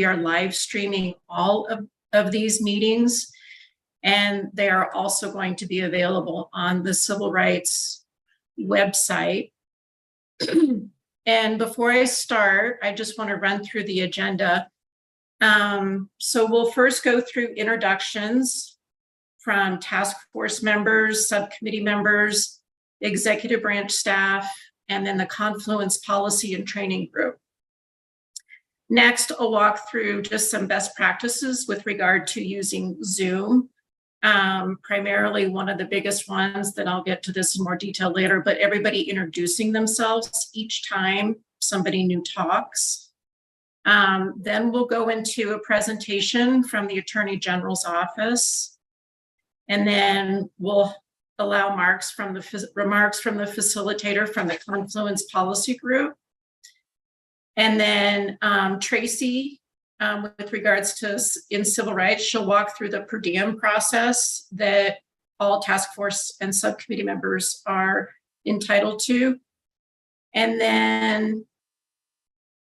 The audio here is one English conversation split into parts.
We are live streaming all of these meetings, and they are also going to be available on the Civil Rights website. And before I start, I just want to run through the agenda. So we'll first go through introductions from task force members, subcommittee members, executive branch staff, and then the Confluence Policy and Training Group. Next, I'll walk through just some best practices with regard to using Zoom. Primarily one of the biggest ones, that I'll get to this in more detail later, but everybody introducing themselves each time somebody new talks. Then we'll go into a presentation from the Attorney General's office, and then we'll allow remarks from the facilitator from the Confluence Policy Group. And then Tracy, with regards to in civil rights, she'll walk through the per diem process that all task force and subcommittee members are entitled to. And then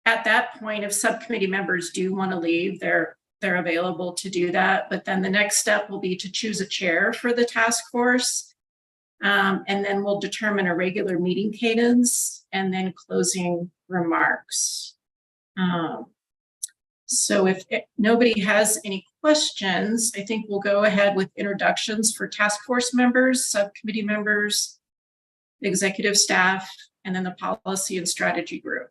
at that point, if subcommittee members do want to leave, they're available to do that. But then the next step will be to choose a chair for the task force. And then we'll determine a regular meeting cadence and then closing remarks. So if nobody has any questions, I think we'll go ahead with introductions for task force members, subcommittee members, executive staff, and then the policy and strategy group.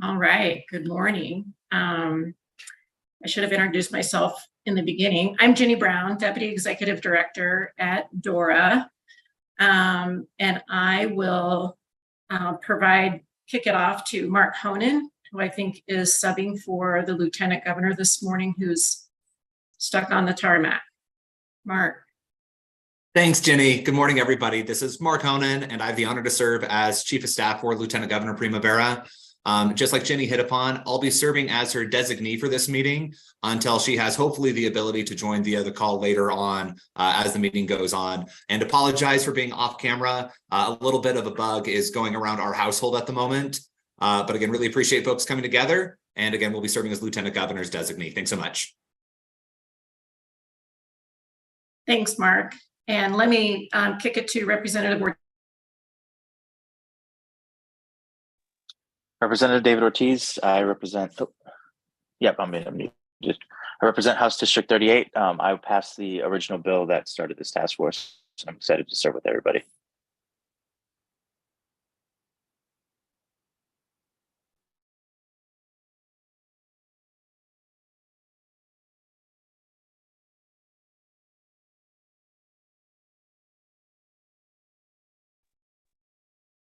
All right, good morning. I should have introduced myself in the beginning. I'm Jenny Brown, Deputy Executive Director at DORA. And I will kick it off to Mark Honan, who I think is subbing for the Lieutenant Governor this morning, who's stuck on the tarmac. Mark. Thanks, Jenny. Good morning, everybody. This is Mark Honan, and I have the honor to serve as Chief of Staff for Lieutenant Governor Primavera. Just like Jenny hit upon, I'll be serving as her designee for this meeting until she has hopefully the ability to join via the call later on as the meeting goes on. And apologize for being off camera. A little bit of a bug is going around our household at the moment. But again, really appreciate folks coming together. And again, we'll be serving as Lieutenant Governor's designee. Thanks so much. Thanks, Mark. And let me kick it to Representative Ortiz. Representative David Ortiz, I represent, I'm muted. I represent House District 38. I passed the original bill that started this task force, so I'm excited to serve with everybody.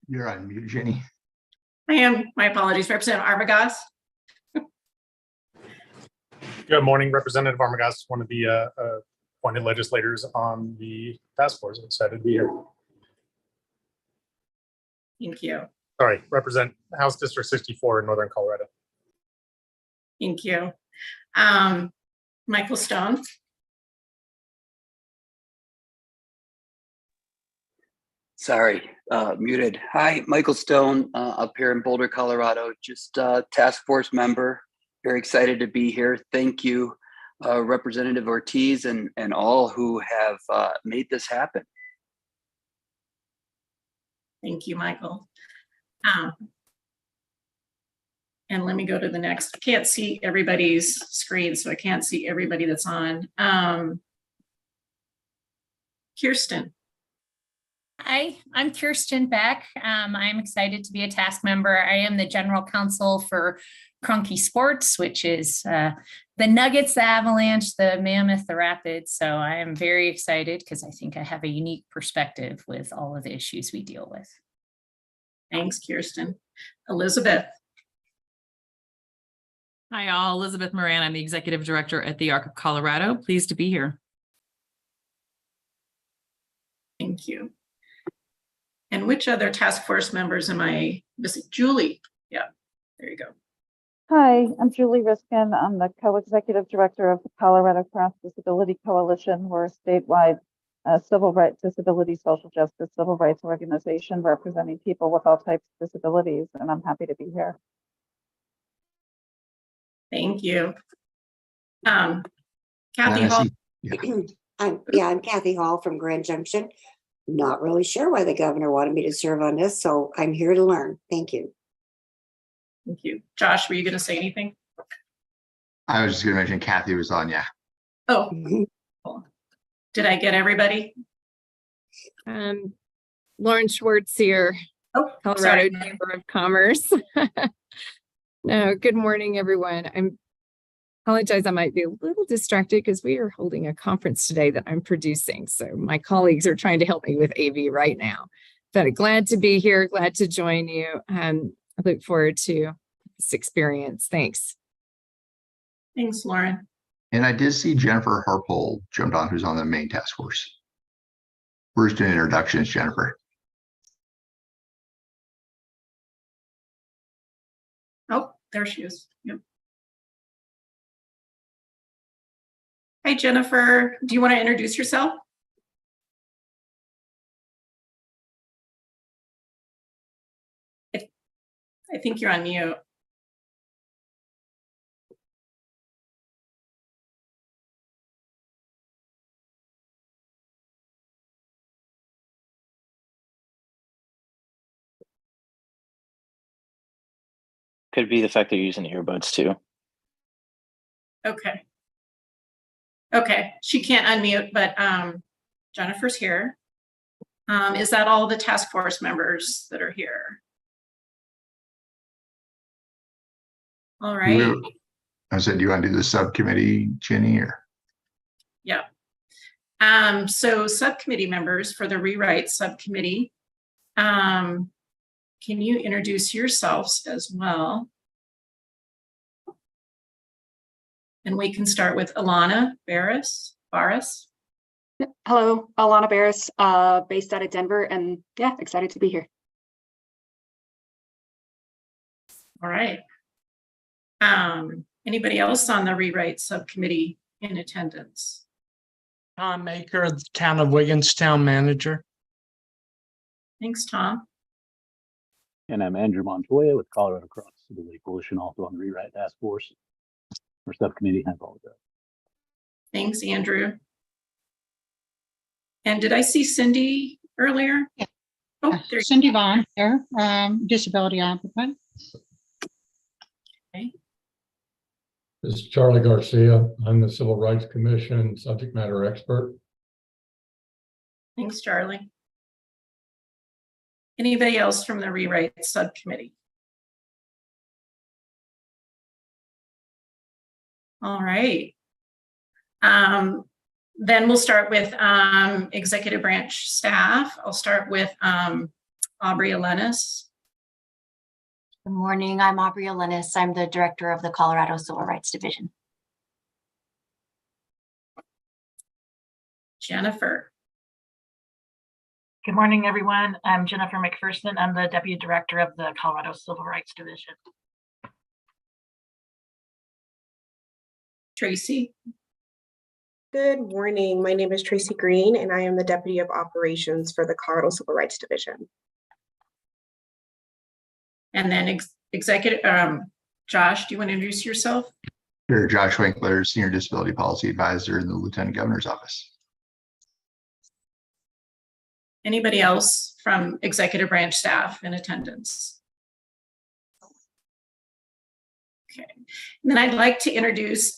You're on mute, Jenny. I am. My apologies. Representative Arbogast. Good morning, Representative Armagas, one of the appointed legislators on the task force. I'm excited to be here. Thank you. Sorry, represent House District 64 in Northern Colorado. Thank you. Michael Stone. Sorry, muted. Hi, Michael Stone, up here in Boulder, Colorado, just task force member. Very excited to be here. Thank you, Representative Ortiz and all who have made this happen. Thank you, Michael. And let me go to the next. I can't see everybody's screen, so I can't see everybody that's on. Kirsten. Hi, I'm Kirsten Beck. I'm excited to be a task member. I am the general counsel for Cronky Sports, which is the Nuggets, the Avalanche, the Mammoth, the Rapids. So I am very excited because I think I have a unique perspective with all of the issues we deal with. Thanks, Kirsten. Elizabeth. Hi, all. Elizabeth Moran. I'm the Executive Director at the ARC of Colorado. Pleased to be here. Thank you. And which other task force members am I missing? Julie. Yeah, there you go. Hi, I'm Julie Riskin. I'm the co-executive director of the Colorado Cross Disability Coalition. We're a statewide a civil rights, disability, social justice, civil rights organization representing people with all types of disabilities, and I'm happy to be here. Thank you. Kathy And I Hall. see- I'm Kathy Hall from Grand Junction. Not really sure why the governor wanted me to serve on this, so I'm here to learn. Thank you. Thank you. Josh, were you going to say anything? I was just gonna mention Kathy was on, yeah. Oh, cool. Did I get everybody? Lauren Schwartz here, Oh, Colorado sorry. Chamber of Commerce. No, good morning, everyone. Apologize, I might be a little distracted because we are holding a conference today that I'm producing. So my colleagues are trying to help me with AV right now. But glad to be here, glad to join you. I look forward to this experience. Thanks. Thanks, Lauren. And I did see Jennifer Harpole jumped on, who's on the main task force. We're just doing introductions, Jennifer. Oh, there she is. Yep. Hi, Jennifer. Do you want to introduce yourself? I think you're on mute. Could be the fact that you're using earbuds too. Okay. Okay, she can't unmute, but Jennifer's here. Is that all the task force members that are here? All right. I said, do you want to do the subcommittee, Jenny, or? Yeah. So subcommittee members for the rewrite subcommittee, can you introduce yourselves as well? And we can start with Alana Barris. Hello, Alana Barris, based out of Denver, and yeah, excited to be here. All right. Anybody else on the rewrite subcommittee in attendance? Tom Maker, the Town of Wiggins Town Manager. Thanks, Tom. And I'm Andrew Montoya with Colorado Cross Disability Coalition, also on the Rewrite Task Force or Subcommittee. I apologize. Thanks, Andrew. And did I see Cindy earlier? Yeah. Oh, there's Cindy Vaughn here, disability advocate. Okay. This is Charlie Garcia. I'm the Civil Rights Commission subject matter expert. Thanks, Charlie. Anybody else from the rewrite subcommittee? All right. Then we'll start with executive branch staff. I'll start with Aubrey Alenis. Good morning, I'm Aubrey Alenis. I'm the director of the Colorado Civil Rights Division. Jennifer. Good morning, everyone. I'm Jennifer McPherson. I'm the deputy director of the Colorado Civil Rights Division. Tracy. Good morning. My name is Tracy Green, and I am the Deputy of Operations for the Colorado Civil Rights Division. And then executive, Josh, do you want to introduce yourself? Sure, Josh Winkler, Senior Disability Policy Advisor in the Lieutenant Governor's Office. Anybody else from executive branch staff in attendance? Okay. And then I'd like to introduce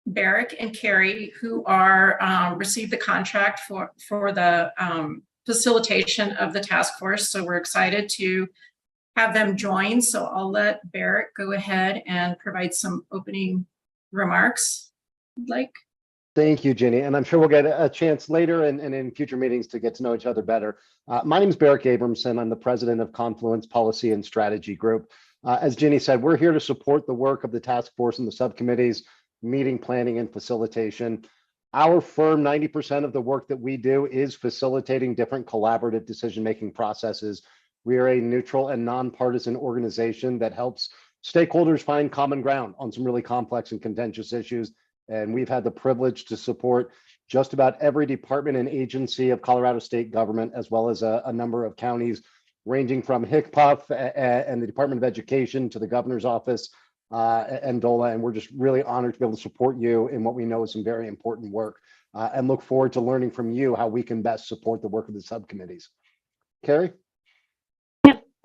Barrick and Carrie, who are received the contract for the facilitation of the task force. So we're excited to have them join. So I'll let Barrick go ahead and provide some opening remarks. Like. Thank you, Jenny. And I'm sure we'll get a chance later and in future meetings to get to know each other better. My name is Barrick Abramson. I'm the president of Confluence Policy and Strategy Group. As Jenny said, we're here to support the work of the task force and the subcommittees, meeting planning and facilitation. Our firm, 90% of the work that we do is facilitating different collaborative decision-making processes. We are a neutral and nonpartisan organization that helps stakeholders find common ground on some really complex and contentious issues. And we've had the privilege to support just about every department and agency of Colorado state government, as well as a number of counties, ranging from HICPUF and the Department of Education to the governor's office and DOLA. And we're just really honored to be able to support you in what we know is some very important work, and look forward to learning from you how we can best support the work of the subcommittees. Carrie?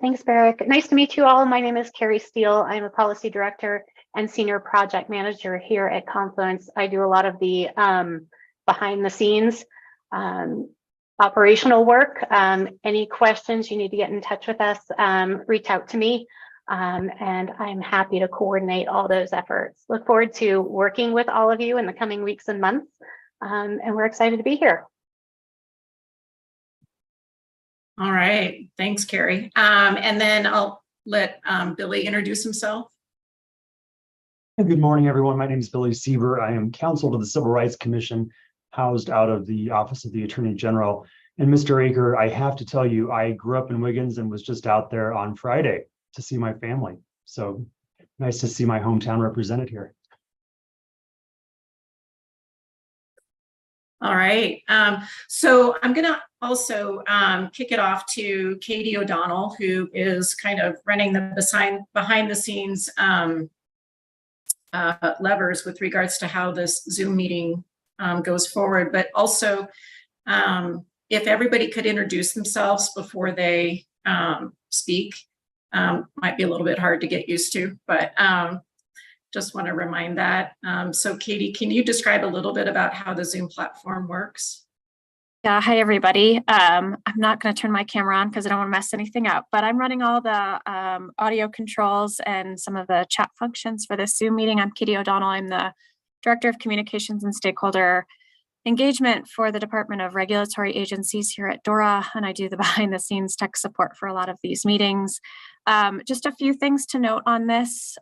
Thanks, Barrick. Nice to meet you all. My name is Carrie Steele. I'm a policy director and senior project manager here at Confluence. I do a lot of the behind the scenes operational work. Any questions, you need to get in touch with us, reach out to me, and I'm happy to coordinate all those efforts. Look forward to working with all of you in the coming weeks and months, and we're excited to be here. All right, thanks, Carrie. And then I'll let Billy introduce himself. Good morning, everyone. My name is Billy Sieber. I am counsel to the Civil Rights Commission, housed out of the Office of the Attorney General. And Mr. Aker, I have to tell you, I grew up in Wiggins and was just out there on Friday to see my family. So nice to see my hometown represented here. All right, so I'm gonna also kick it off to Katie O'Donnell, who is kind of running the behind the scenes levers with regards to how this Zoom meeting goes forward. But also, if everybody could introduce themselves before they speak, might be a little bit hard to get used to, but just want to remind that. So Katie, can you describe a little bit about how the Zoom platform works? Yeah, hi everybody. I'm not going to turn my camera on because I don't want to mess anything up, but I'm running all the audio controls and some of the chat functions for this Zoom meeting. I'm Katie O'Donnell. I'm the Director of Communications and Stakeholder Engagement for the Department of Regulatory Agencies here at DORA, and I do the behind the scenes tech support for a lot of these meetings. Just a few things to note on this.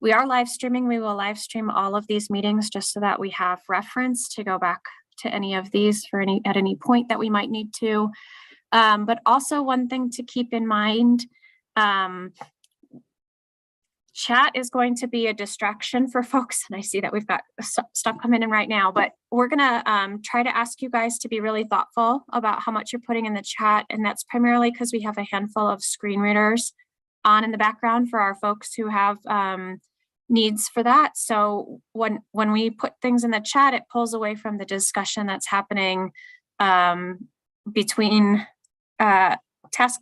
We are live streaming. We will live stream all of these meetings just so that we have reference to go back to any of these for at any point that we might need to. But also one thing to keep in mind, chat is going to be a distraction for folks. And I see that we've got stuff coming in right now, but we're gonna try to ask you guys to be really thoughtful about how much you're putting in the chat. And that's primarily because we have a handful of screen readers on in the background for our folks who have needs for that. So when we put things in the chat, it pulls away from the discussion that's happening between task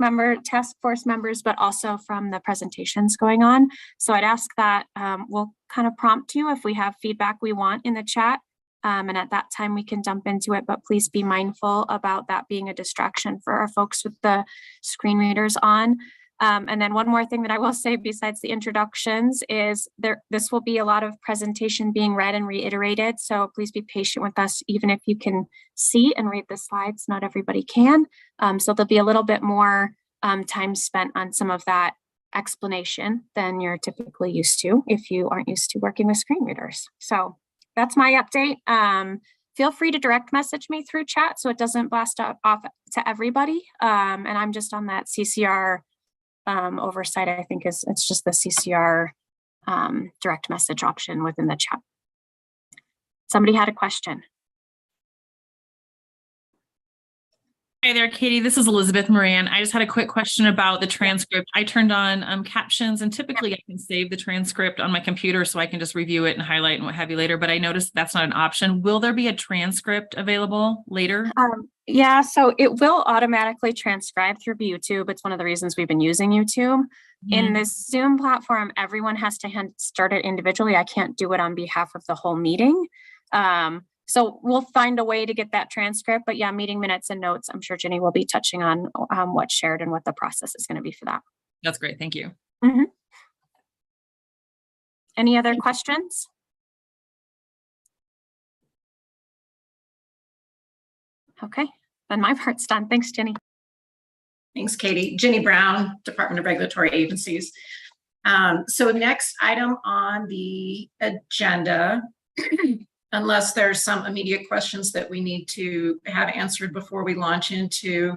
force members, but also from the presentations going on. So I'd ask that we'll kind of prompt you if we have feedback we want in the chat. And at that time we can dump into it, but please be mindful about that being a distraction for our folks with the screen readers on. And then one more thing that I will say besides the introductions is this will be a lot of presentation being read and reiterated. So please be patient with us, even if you can see and read the slides, not everybody can. So there'll be a little bit more time spent on some of that explanation than you're typically used to if you aren't used to working with screen readers. So that's my update. Feel free to direct message me through chat so it doesn't blast off to everybody. And I'm just on that CCR oversight. I think it's just the CCR direct message option within the chat. Somebody had a question. Hi there, Katie. This is Elizabeth Moran. I just had a quick question about the transcript. I turned on captions, and typically I can save the transcript on my computer so I can just review it and highlight and what have you later, but I noticed that's not an option. Will there be a transcript available later? Yeah, so it will automatically transcribe through YouTube. It's one of the reasons we've been using YouTube. In this Zoom platform, everyone has to start it individually. I can't do it on behalf of the whole meeting. So we'll find a way to get that transcript, but yeah, meeting minutes and notes, I'm sure Jenny will be touching on what's shared and what the process is going to be for that. That's great. Thank you. Any other questions? Okay, then my part's done. Thanks, Jenny. Thanks, Katie. Jenny Brown, Department of Regulatory Agencies. So next item on the agenda, unless there's some immediate questions that we need to have answered before we launch into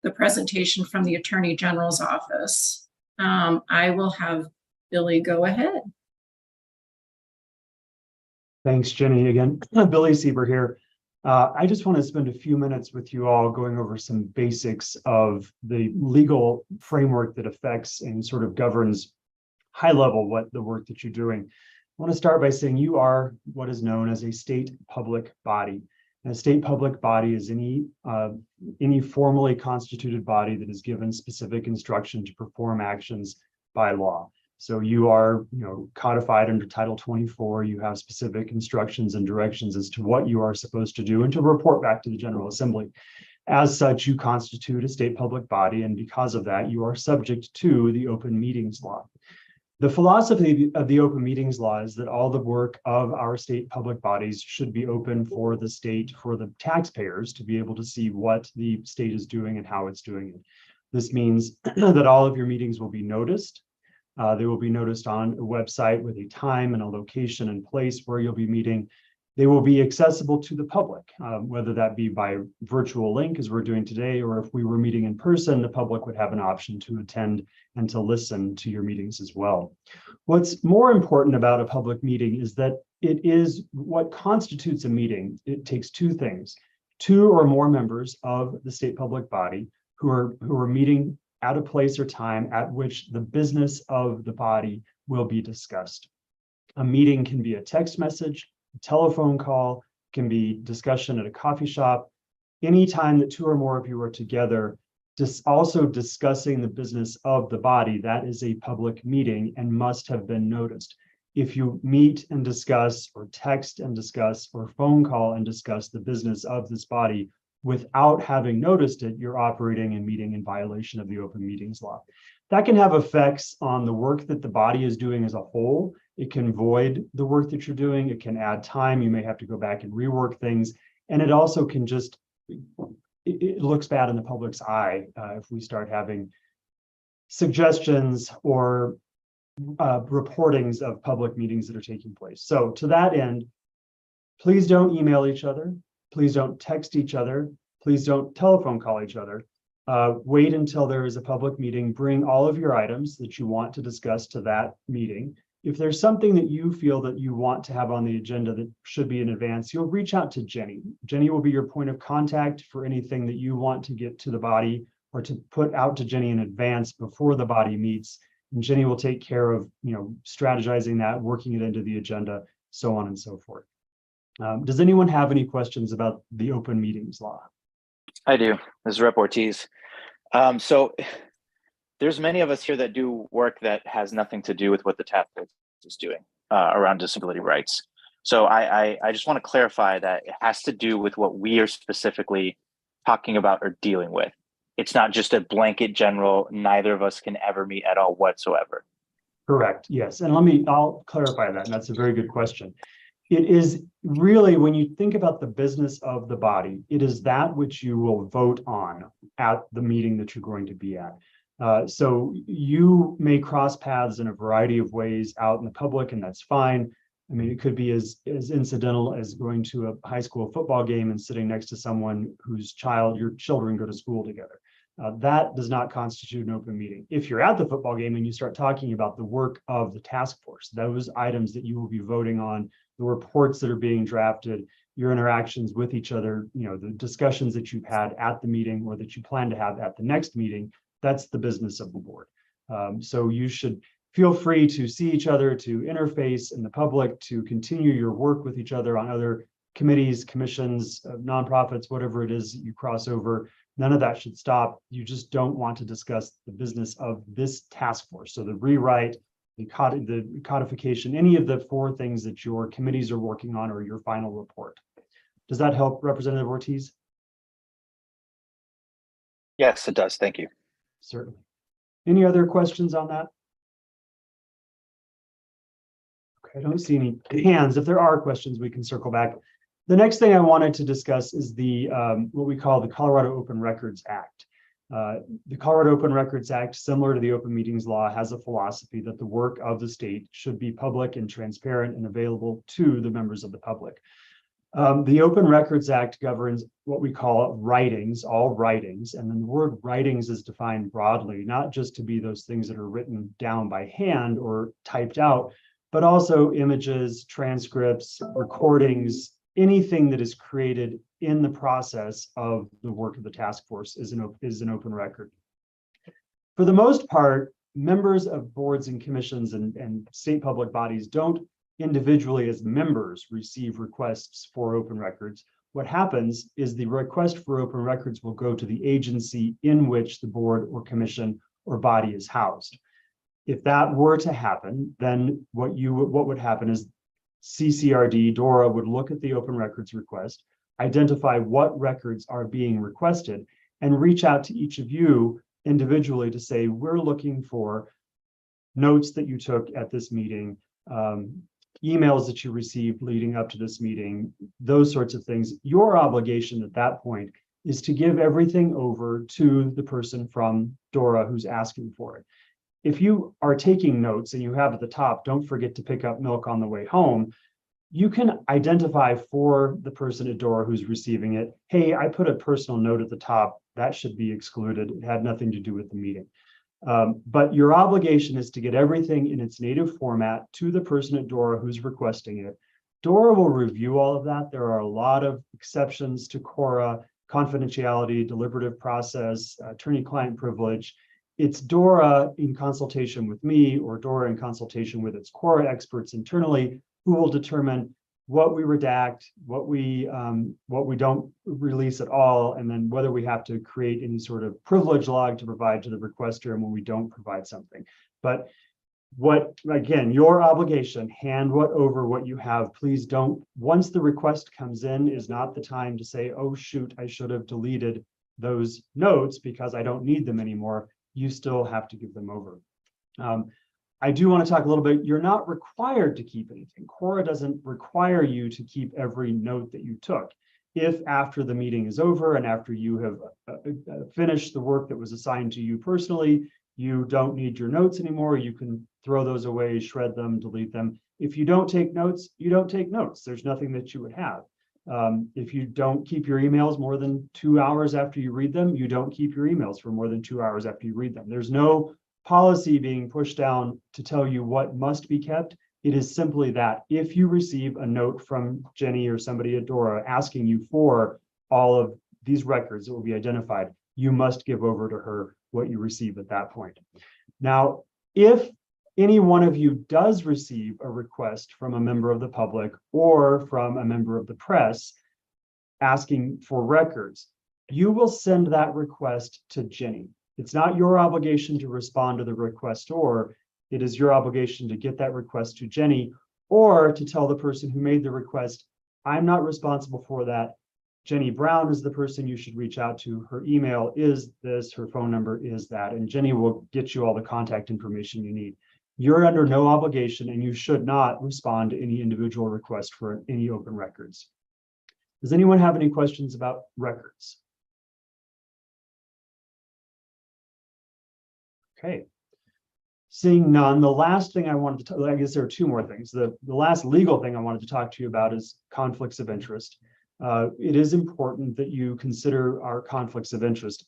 the presentation from the Attorney General's office, I will have Billy go ahead. Thanks, Jenny. Again, Billy Sieber here. I just want to spend a few minutes with you all going over some basics of the legal framework that affects and sort of governs high level what the work that you're doing. I want to start by saying you are what is known as a state public body. And a state public body is any formally constituted body that is given specific instruction to perform actions by law. So you are, codified under Title 24. You have specific instructions and directions as to what you are supposed to do and to report back to the General Assembly. As such, you constitute a state public body, and because of that, you are subject to the open meetings law. The philosophy of the open meetings law is that all the work of our state public bodies should be open for the state, for the taxpayers to be able to see what the state is doing and how it's doing it. This means that all of your meetings will be noticed. They will be noticed on a website with a time and a location and place where you'll be meeting. They will be accessible to the public, whether that be by virtual link as we're doing today, or if we were meeting in person, the public would have an option to attend and to listen to your meetings as well. What's more important about a public meeting is that it is what constitutes a meeting. It takes two things: two or more members of the state public body who are meeting at a place or time at which the business of the body will be discussed. A meeting can be a text message, a telephone call, can be discussion at a coffee shop. Anytime that two or more of you are together, also discussing the business of the body, that is a public meeting and must have been noticed. If you meet and discuss, or text and discuss, or phone call and discuss the business of this body without having noticed it, you're operating and meeting in violation of the open meetings law. That can have effects on the work that the body is doing as a whole. It can void the work that you're doing. It can add time. You may have to go back and rework things. And it also can just, it looks bad in the public's eye if we start having suggestions or reportings of public meetings that are taking place. So to that end, please don't email each other. Please don't text each other. Please don't telephone call each other. Wait until there is a public meeting. Bring all of your items that you want to discuss to that meeting. If there's something that you feel that you want to have on the agenda that should be in advance, you'll reach out to Jenny. Jenny will be your point of contact for anything that you want to get to the body or to put out to Jenny in advance before the body meets. And Jenny will take care of, strategizing that, working it into the agenda, so on and so forth. Does anyone have any questions about the open meetings law? I do. This is Rep. Ortiz. So there's many of us here that do work that has nothing to do with what the task force is doing around disability rights. So I just want to clarify that it has to do with what we are specifically talking about or dealing with. It's not just a blanket general, neither of us can ever meet at all whatsoever. Correct. Yes. And I'll clarify that. And that's a very good question. It is really, when you think about the business of the body, it is that which you will vote on at the meeting that you're going to be at. So you may cross paths in a variety of ways out in the public, and that's fine. I mean, it could be as incidental as going to a high school football game and sitting next to someone your children go to school together. That does not constitute an open meeting. If you're at the football game and you start talking about the work of the task force, those items that you will be voting on, the reports that are being drafted, your interactions with each other, the discussions that you've had at the meeting or that you plan to have at the next meeting, that's the business of the board. So you should feel free to see each other, to interface in the public, to continue your work with each other on other committees, commissions, nonprofits, whatever it is that you cross over. None of that should stop. You just don't want to discuss the business of this task force. So the rewrite, the codification, any of the four things that your committees are working on or your final report. Does that help, Representative Ortiz? Yes, it does. Thank you. Certainly. Any other questions on that? Okay, I don't see any hands. If there are questions, we can circle back. The next thing I wanted to discuss is the what we call the Colorado Open Records Act. The Colorado Open Records Act, similar to the open meetings law, has a philosophy that the work of the state should be public and transparent and available to the members of the public. The Open Records Act governs what we call writings, all writings, and then the word writings is defined broadly, not just to be those things that are written down by hand or typed out, but also images, transcripts, recordings, anything that is created in the process of the work of the task force is an open record. For the most part, members of boards and commissions and state public bodies don't individually as members receive requests for open records. What happens is the request for open records will go to the agency in which the board or commission or body is housed. If that were to happen, then what would happen is CCRD, DORA, would look at the open records request, identify what records are being requested, and reach out to each of you individually to say, we're looking for notes that you took at this meeting, emails that you received leading up to this meeting, those sorts of things. Your obligation at that point is to give everything over to the person from DORA who's asking for it. If you are taking notes and you have at the top, don't forget to pick up milk on the way home, you can identify for the person at DORA who's receiving it, hey, I put a personal note at the top, that should be excluded. It had nothing to do with the meeting. But your obligation is to get everything in its native format to the person at DORA who's requesting it. DORA will review all of that. There are a lot of exceptions to CORA, confidentiality, deliberative process, attorney-client privilege. It's DORA in consultation with me or DORA in consultation with its CORA experts internally who will determine what we redact, what we don't release at all, and then whether we have to create any sort of privilege log to provide to the requester and when we don't provide something. But again, your obligation, hand over what you have. Please don't, once the request comes in, is not the time to say, oh shoot, I should have deleted those notes because I don't need them anymore. You still have to give them over. I do want to talk a little bit, you're not required to keep anything. CORA doesn't require you to keep every note that you took. If after the meeting is over and after you have finished the work that was assigned to you personally, you don't need your notes anymore, you can throw those away, shred them, delete them. If you don't take notes, you don't take notes. There's nothing that you would have. If you don't keep your emails more than 2 hours after you read them, you don't keep your emails for more than 2 hours after you read them. There's no policy being pushed down to tell you what must be kept. It is simply that if you receive a note from Jenny or somebody at DORA asking you for all of these records that will be identified, you must give over to her what you receive at that point. Now, if any one of you does receive a request from a member of the public or from a member of the press asking for records, you will send that request to Jenny. It's not your obligation to respond to the requestor. It is your obligation to get that request to Jenny or to tell the person who made the request, I'm not responsible for that. Jenny Brown is the person you should reach out to. Her email is this, her phone number is that, and Jenny will get you all the contact information you need. You're under no obligation and you should not respond to any individual request for any open records. Does anyone have any questions about records? Okay. Seeing none, the last thing I wanted to, I guess there are two more things. The last legal thing I wanted to talk to you about is conflicts of interest. It is important that you consider our conflicts of interest.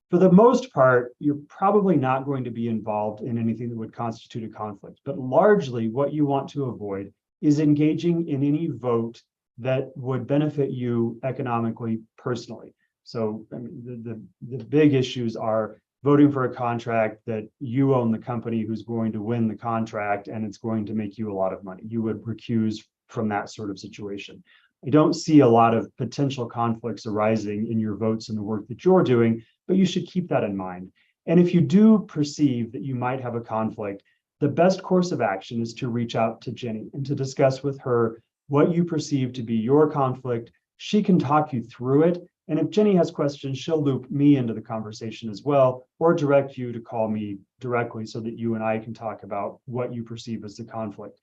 For the most part, you're probably not going to be involved in anything that would constitute a conflict, but largely what you want to avoid is engaging in any vote that would benefit you economically, personally. So I mean, the big issues are voting for a contract that you own the company who's going to win the contract and it's going to make you a lot of money. You would recuse from that sort of situation. I don't see a lot of potential conflicts arising in your votes and the work that you're doing, but you should keep that in mind. And if you do perceive that you might have a conflict, the best course of action is to reach out to Jenny and to discuss with her what you perceive to be your conflict. She can talk you through it. And if Jenny has questions, she'll loop me into the conversation as well, or direct you to call me directly so that you and I can talk about what you perceive as the conflict.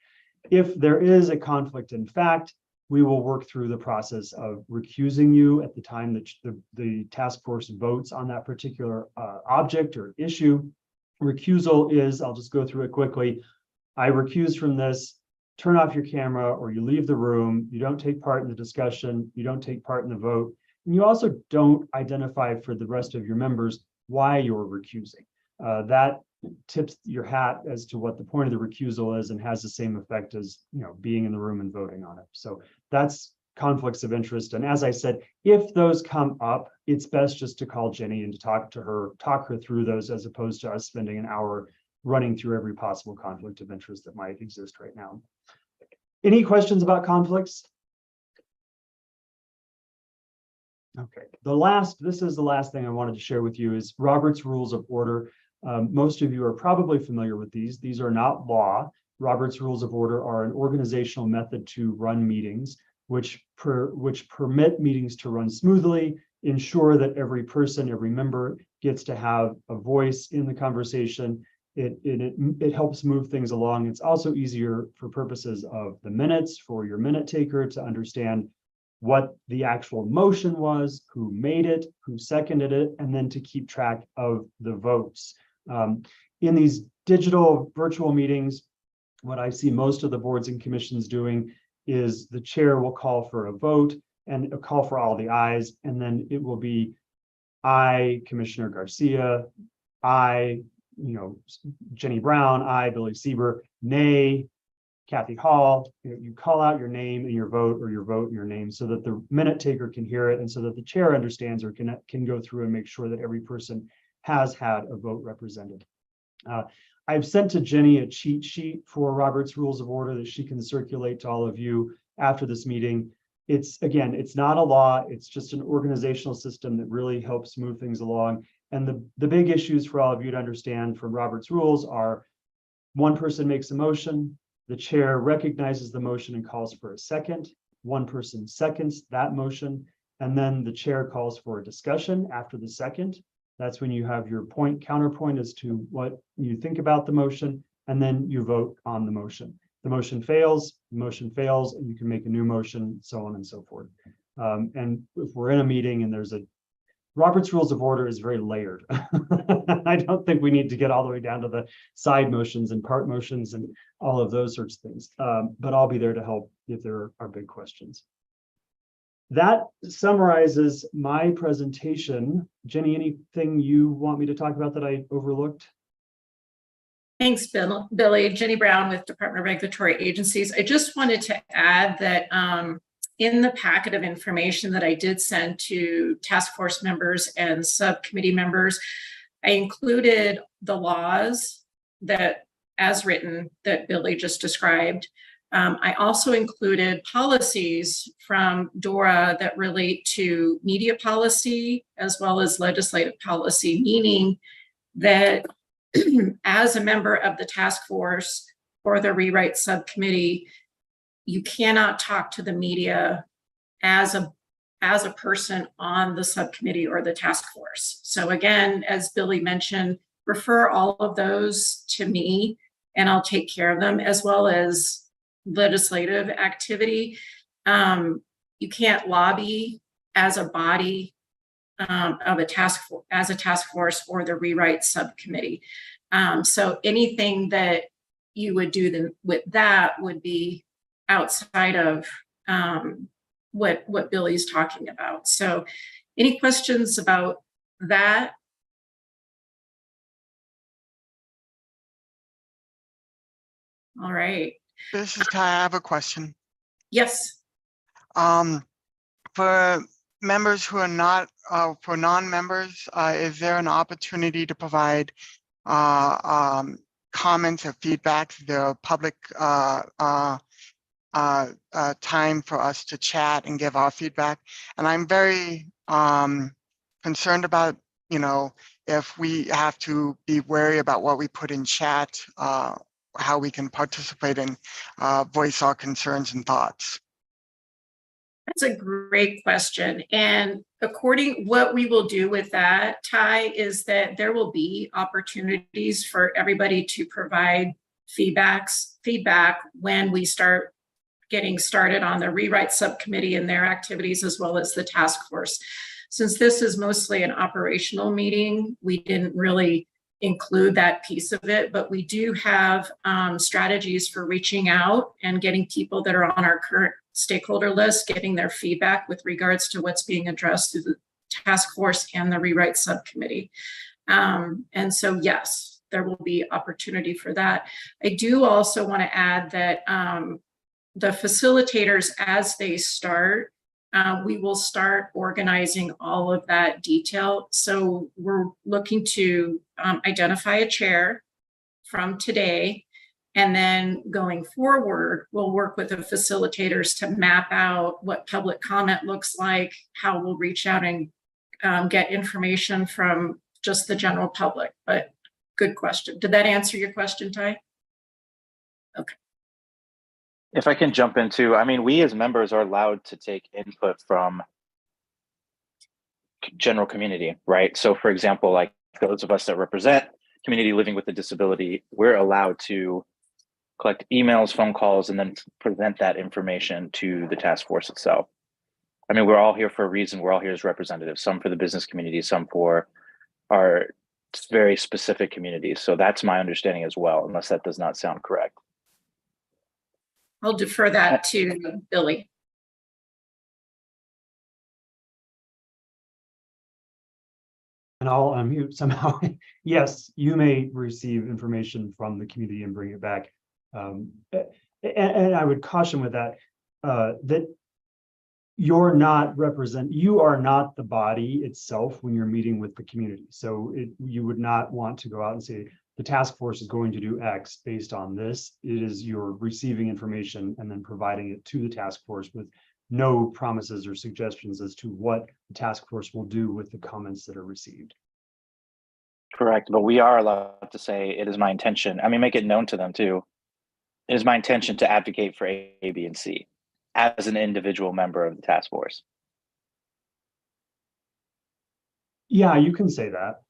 If there is a conflict in fact, we will work through the process of recusing you at the time that the task force votes on that particular object or issue. Recusal is, I'll just go through it quickly. I recuse from this, turn off your camera, or you leave the room. You don't take part in the discussion. You don't take part in the vote. And you also don't identify for the rest of your members why you're recusing. That tips your hat as to what the point of the recusal is and has the same effect as being in the room and voting on it. So that's conflicts of interest. And as I said, if those come up, it's best just to call Jenny and to talk her through those, as opposed to us spending an hour running through every possible conflict of interest that might exist right now. Any questions about conflicts? Okay, this is the last thing I wanted to share with you is Robert's Rules of Order. Most of you are probably familiar with these. These are not law. Robert's Rules of Order are an organizational method to run meetings, which permit meetings to run smoothly, ensure that every person, every member gets to have a voice in the conversation. It helps move things along. It's also easier for purposes of the minutes, for your minute taker to understand what the actual motion was, who made it, who seconded it, and then to keep track of the votes. In these digital virtual meetings, what I see most of the boards and commissions doing is the chair will call for a vote and a call for all the ayes, and then it will be I, Commissioner Garcia, I, Jenny Brown, I, Billy Sieber, nay, Kathy Hall. You call out your name and your vote, or your vote and your name, so that the minute taker can hear it, and so that the chair understands or can go through and make sure that every person has had a vote represented. I've sent to Jenny a cheat sheet for Robert's Rules of Order that she can circulate to all of you after this meeting. It's not a law, it's just an organizational system that really helps move things along. And the big issues for all of you to understand from Robert's Rules are: one person makes a motion, the chair recognizes the motion and calls for a second, one person seconds that motion, and then the chair calls for a discussion after the second. That's when you have your counterpoint as to what you think about the motion, and then you vote on the motion. The motion fails, and you can make a new motion, so on and so forth. And if we're in a meeting and there's Robert's Rules of Order is very layered. I don't think we need to get all the way down to the side motions and part motions and all of those sorts of things. But I'll be there to help if there are big questions. That summarizes my presentation. Jenny, anything you want me to talk about that I overlooked? Thanks, Billy. Jenny Brown with Department of Regulatory Agencies. I just wanted to add that in the packet of information that I did send to task force members and subcommittee members, I included the laws that, as written, that Billy just described. I also included policies from DORA that relate to media policy as well as legislative policy, meaning that as a member of the task force or the rewrite subcommittee, you cannot talk to the media as a person on the subcommittee or the task force. So again, as Billy mentioned, refer all of those to me and I'll take care of them, as well as legislative activity. You can't lobby as a body of a task force or the rewrite subcommittee. So anything that you would do with that would be outside of what Billy's talking about. So any questions about that? All right. This is Ty. I have a question. Yes. For members who are not, for non-members, is there an opportunity to provide comments or feedback? The public time for us to chat and give our feedback. And I'm very concerned about, if we have to be wary about what we put in chat, how we can participate and voice our concerns and thoughts. That's a great question. And what we will do with that, Ty, is that there will be opportunities for everybody to provide feedback when we start getting started on the rewrite subcommittee and their activities, as well as the task force. Since this is mostly an operational meeting, we didn't really include that piece of it, but we do have strategies for reaching out and getting people that are on our current stakeholder list, getting their feedback with regards to what's being addressed through the task force and the rewrite subcommittee. And so, yes, there will be opportunity for that. I do also want to add that the facilitators, as they start, we will start organizing all of that detail. So we're looking to identify a chair from today. And then going forward, we'll work with the facilitators to map out what public comment looks like, how we'll reach out and get information from just the general public. But good question. Did that answer your question, Ty? Okay. If I can jump into, I mean, we as members are allowed to take input from general community, right? So for example, like those of us that represent community living with a disability, we're allowed to collect emails, phone calls, and then present that information to the task force itself. I mean, we're all here for a reason. We're all here as representatives, some for the business community, some for our very specific communities. So that's my understanding as well, unless that does not sound correct. I'll defer that to Billy. And I'll unmute somehow. Yes, you may receive information from the community and bring it back. And I would caution with that, that you are not the body itself when you're meeting with the community. So you would not want to go out and say, the task force is going to do X based on this. It is you're receiving information and then providing it to the task force with no promises or suggestions as to what the task force will do with the comments that are received. Correct, but we are allowed to say it is my intention. I mean, make it known to them too. It is my intention to advocate for A, B, and C as an individual member of the task force. Yeah, you can say that.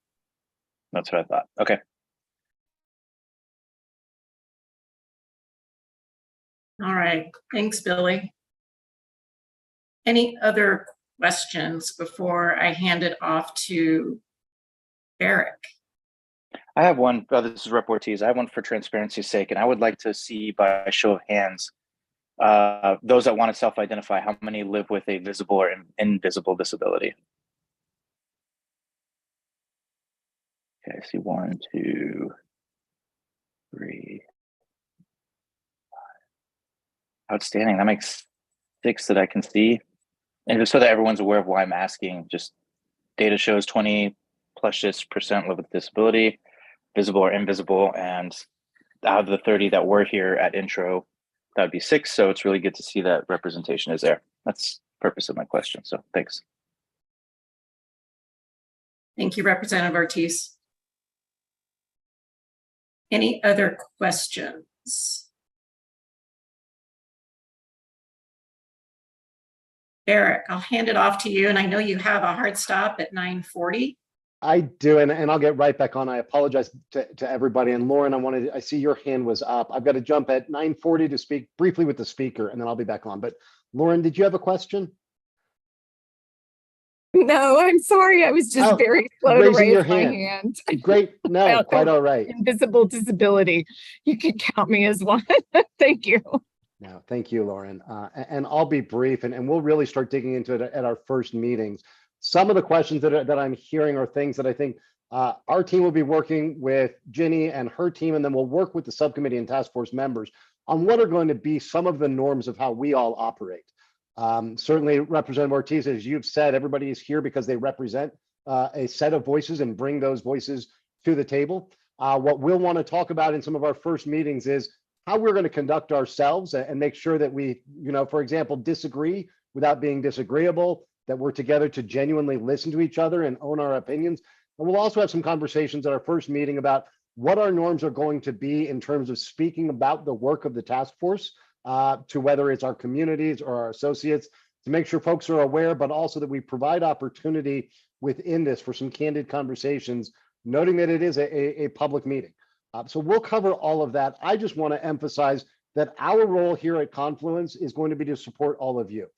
That's what I thought. Okay. All right, thanks, Billy. Any other questions before I hand it off to Eric? I have one. This is Rep. Ortiz. I have one for transparency's sake, and I would like to see by a show of hands, those that want to self-identify, how many live with a visible or invisible disability? Okay, I see 1, 2, 3, 5. Outstanding. That makes 6 that I can see. And just so that everyone's aware of why I'm asking, just data shows 20% plus % live with a disability, visible or invisible. And out of the 30 that were here at intro, that would be 6. So it's really good to see that representation is there. That's the purpose of my question. So thanks. Thank you, Representative Ortiz. Any other questions? Eric, I'll hand it off to you. And I know you have a hard stop at 9:40. I do, and I'll get right back on. I apologize to everybody. And Lauren, I see your hand was up. I've got to jump at 9:40 to speak briefly with the speaker, and then I'll be back on. But Lauren, did you have a question? No, I'm sorry. I was just very slow to raise my hand. Great. No, quite all right. Invisible disability. You can count me as one. Thank you. No, thank you, Lauren. And I'll be brief, and we'll really start digging into it at our first meetings. Some of the questions that I'm hearing are things that I think our team will be working with Ginny and her team, and then we'll work with the subcommittee and task force members on what are going to be some of the norms of how we all operate. Certainly, Representative Ortiz, as you've said, everybody is here because they represent a set of voices and bring those voices to the table. What we'll want to talk about in some of our first meetings is how we're going to conduct ourselves and make sure that we, for example, disagree without being disagreeable, that we're together to genuinely listen to each other and own our opinions. And we'll also have some conversations at our first meeting about what our norms are going to be in terms of speaking about the work of the task force, to whether it's our communities or our associates, to make sure folks are aware, but also that we provide opportunity within this for some candid conversations, noting that it is a public meeting. So we'll cover all of that. I just want to emphasize that our role here at Confluence is going to be to support all of you.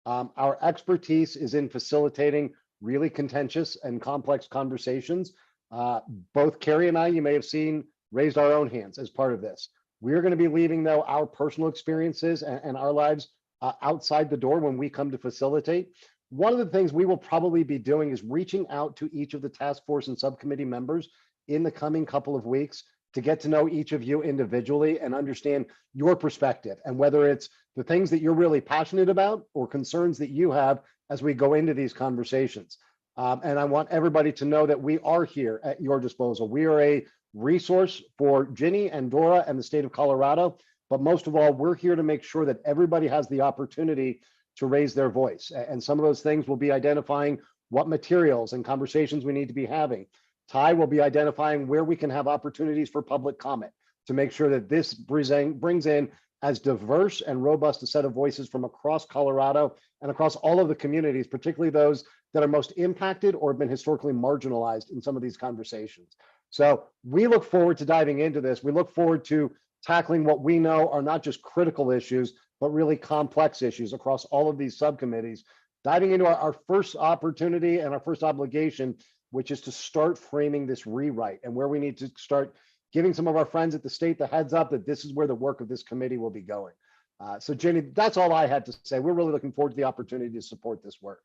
Our expertise is in facilitating really contentious and complex conversations. Both Carrie and I, you may have seen, raised our own hands as part of this. We're going to be leaving, though, our personal experiences and our lives outside the door when we come to facilitate. One of the things we will probably be doing is reaching out to each of the task force and subcommittee members in the coming couple of weeks to get to know each of you individually and understand your perspective and whether it's the things that you're really passionate about or concerns that you have as we go into these conversations. And I want everybody to know that we are here at your disposal. We are a resource for Ginny and Dora and the state of Colorado, but most of all, we're here to make sure that everybody has the opportunity to raise their voice. And some of those things will be identifying what materials and conversations we need to be having. Ty will be identifying where we can have opportunities for public comment to make sure that this brings in as diverse and robust a set of voices from across Colorado and across all of the communities, particularly those that are most impacted or have been historically marginalized in some of these conversations. So we look forward to diving into this. We look forward to tackling what we know are not just critical issues, but really complex issues across all of these subcommittees, diving into our first opportunity and our first obligation, which is to start framing this rewrite and where we need to start giving some of our friends at the state the heads up that this is where the work of this committee will be going. So Jenny, that's all I had to say. We're really looking forward to the opportunity to support this work.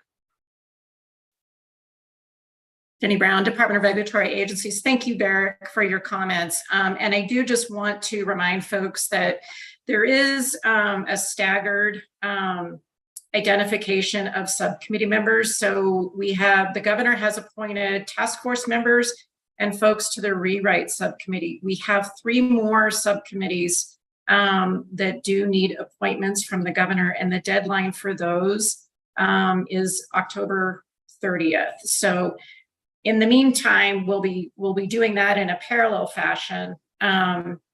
Jenny Brown, Department of Regulatory Agencies. Thank you, Barrick, for your comments. And I do just want to remind folks that there is a staggered identification of subcommittee members. So we have, the governor has appointed task force members and folks to the rewrite subcommittee. We have 3 more subcommittees that do need appointments from the governor, and the deadline for those is October 30th. So in the meantime, we'll be doing that in a parallel fashion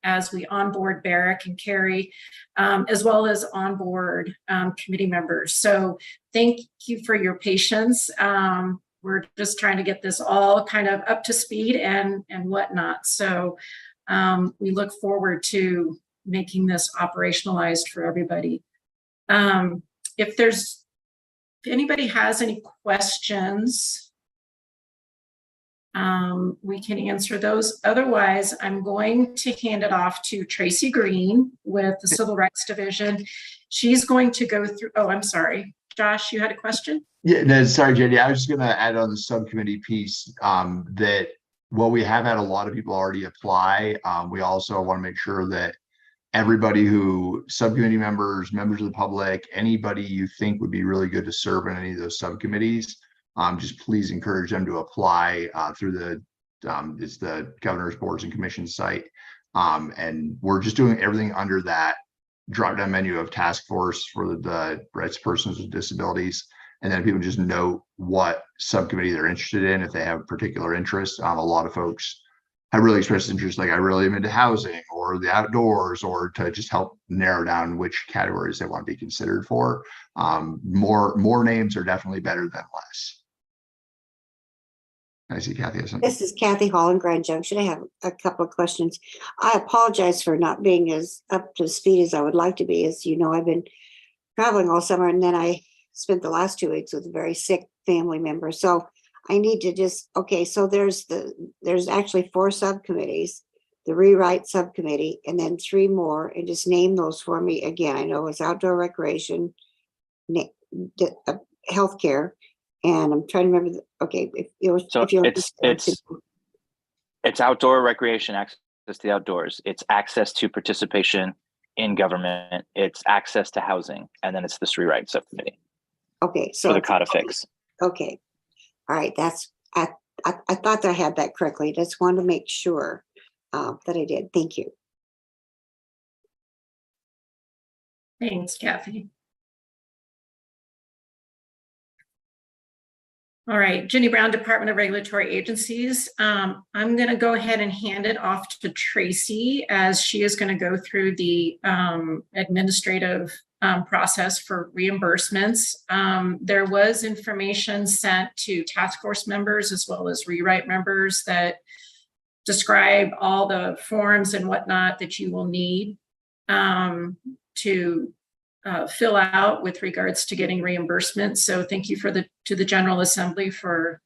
as we onboard Barrick and Carrie, as well as onboard committee members. So thank you for your patience. We're just trying to get this all kind of up to speed and whatnot. So we look forward to making this operationalized for everybody. If anybody has any questions, we can answer those. Otherwise, I'm going to hand it off to Tracy Green with the Civil Rights Division. She's going to go through, oh, I'm sorry. Josh, you had a question? Yeah, no, sorry, Jenny. I was just going to add on the subcommittee piece that while we have had a lot of people already apply, we also want to make sure that everybody who, subcommittee members of the public, anybody you think would be really good to serve in any of those subcommittees, just please encourage them to apply through it's the governor's boards and commissions site. And we're just doing everything under that drop-down menu of task force for the rights of persons with disabilities. And then people just know what subcommittee they're interested in if they have particular interest. A lot of folks have really expressed interest, like I really am into housing or the outdoors, or to just help narrow down which categories they want to be considered for. More names are definitely better than less. I see Kathy has something. This is Kathy Hall in Grand Junction. I have a couple of questions. I apologize for not being as up to speed as I would like to be. As you know, I've been traveling all summer, and then I spent the last 2 weeks with a very sick family member. So I need to just, okay, so there's actually 4 subcommittees, the rewrite subcommittee, and then 3 more, and just name those for me again. I know it's outdoor recreation, healthcare, and I'm trying to remember. Okay, it's outdoor recreation, access to the outdoors. It's access to participation in government. It's access to housing, and then it's this rewrite subcommittee. Okay, so for the codifix. Okay, all right. That's I thought that I had that correctly. Just wanted to make sure that I did. Thank you. Thanks, Kathy. All right, Jenny Brown, Department of Regulatory Agencies. I'm going to go ahead and hand it off to Tracy, as she is going to go through the administrative process for reimbursements. There was information sent to task force members as well as rewrite members that describe all the forms and whatnot that you will need to fill out with regards to getting reimbursement. So thank you to the General Assembly for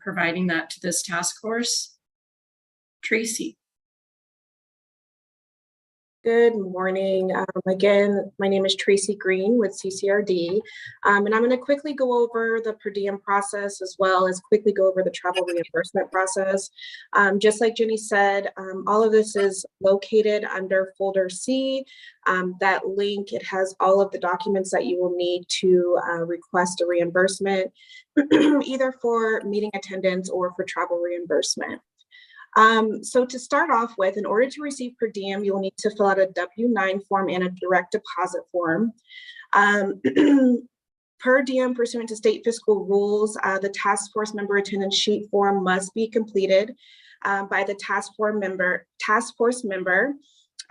providing that to this task force. Tracy. Good morning. Again, my name is Tracy Green with CCRD, and I'm going to quickly go over the per diem process as well as quickly go over the travel reimbursement process. Just like Jenny said, all of this is located under folder C. That link, it has all of the documents that you will need to request a reimbursement, either for meeting attendance or for travel reimbursement. So to start off with, in order to receive per diem, you'll need to fill out a W-9 form and a direct deposit form. Per diem pursuant to state fiscal rules, the task force member attendance sheet form must be completed by the task force member.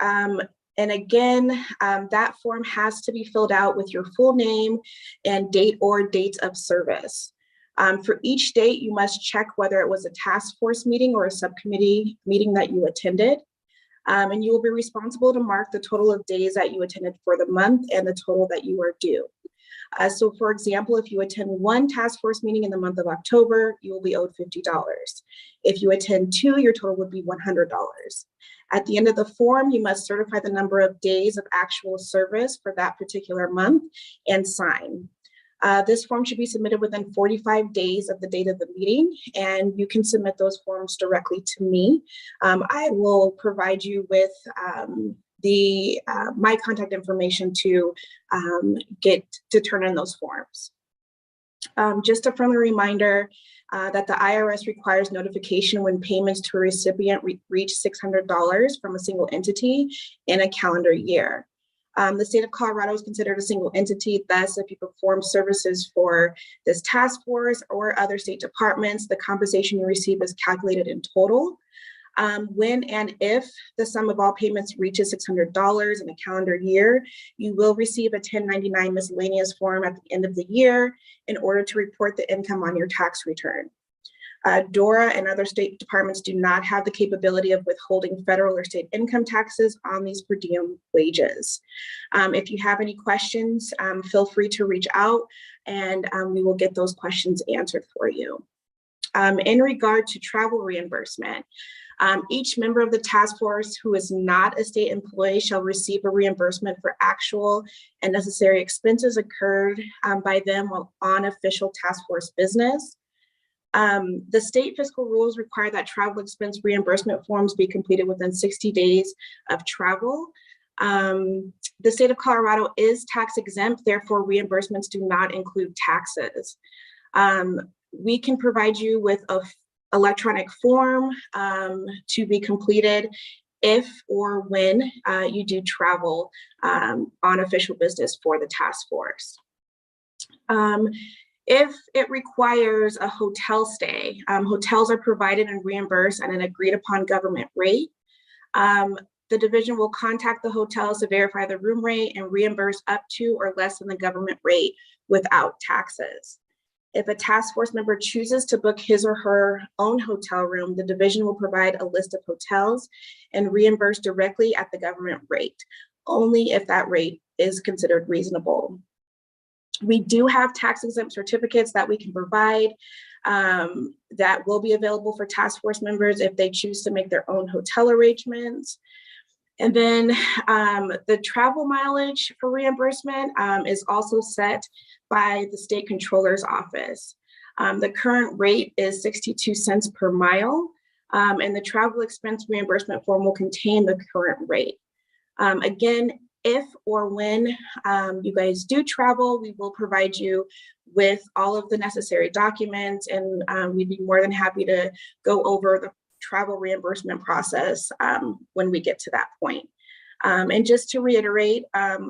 And again, that form has to be filled out with your full name and date or dates of service. For each date, you must check whether it was a task force meeting or a subcommittee meeting that you attended. And you will be responsible to mark the total of days that you attended for the month and the total that you are due. So for example, if you attend one task force meeting in the month of October, you will be owed $50. If you attend two, your total would be $100. At the end of the form, you must certify the number of days of actual service for that particular month and sign. This form should be submitted within 45 days of the date of the meeting, and you can submit those forms directly to me. I will provide you with my contact information to turn in those forms. Just a friendly reminder that the IRS requires notification when payments to a recipient reach $600 from a single entity in a calendar year. The state of Colorado is considered a single entity. Thus, if you perform services for this task force or other state departments, the compensation you receive is calculated in total. When and if the sum of all payments reaches $600 in a calendar year, you will receive a 1099 miscellaneous form at the end of the year in order to report the income on your tax return. DORA and other state departments do not have the capability of withholding federal or state income taxes on these per diem wages. If you have any questions, feel free to reach out and we will get those questions answered for you. In regard to travel reimbursement, each member of the task force who is not a state employee shall receive a reimbursement for actual and necessary expenses incurred by them while on official task force business. The state fiscal rules require that travel expense reimbursement forms be completed within 60 days of travel. The state of Colorado is tax exempt, therefore reimbursements do not include taxes. We can provide you with an electronic form to be completed if or when you do travel on official business for the task force. If it requires a hotel stay, hotels are provided and reimbursed at an agreed upon government rate. The division will contact the hotels to verify the room rate and reimburse up to or less than the government rate without taxes. If a task force member chooses to book his or her own hotel room, the division will provide a list of hotels and reimburse directly at the government rate, only if that rate is considered reasonable. We do have tax exempt certificates that we can provide that will be available for task force members if they choose to make their own hotel arrangements. And then the travel mileage for reimbursement is also set by the state controller's office. The current rate is 62 cents per mile, and the travel expense reimbursement form will contain the current rate. Again, if or when you guys do travel, we will provide you with all of the necessary documents, and we'd be more than happy to go over the travel reimbursement process when we get to that point. And just to reiterate,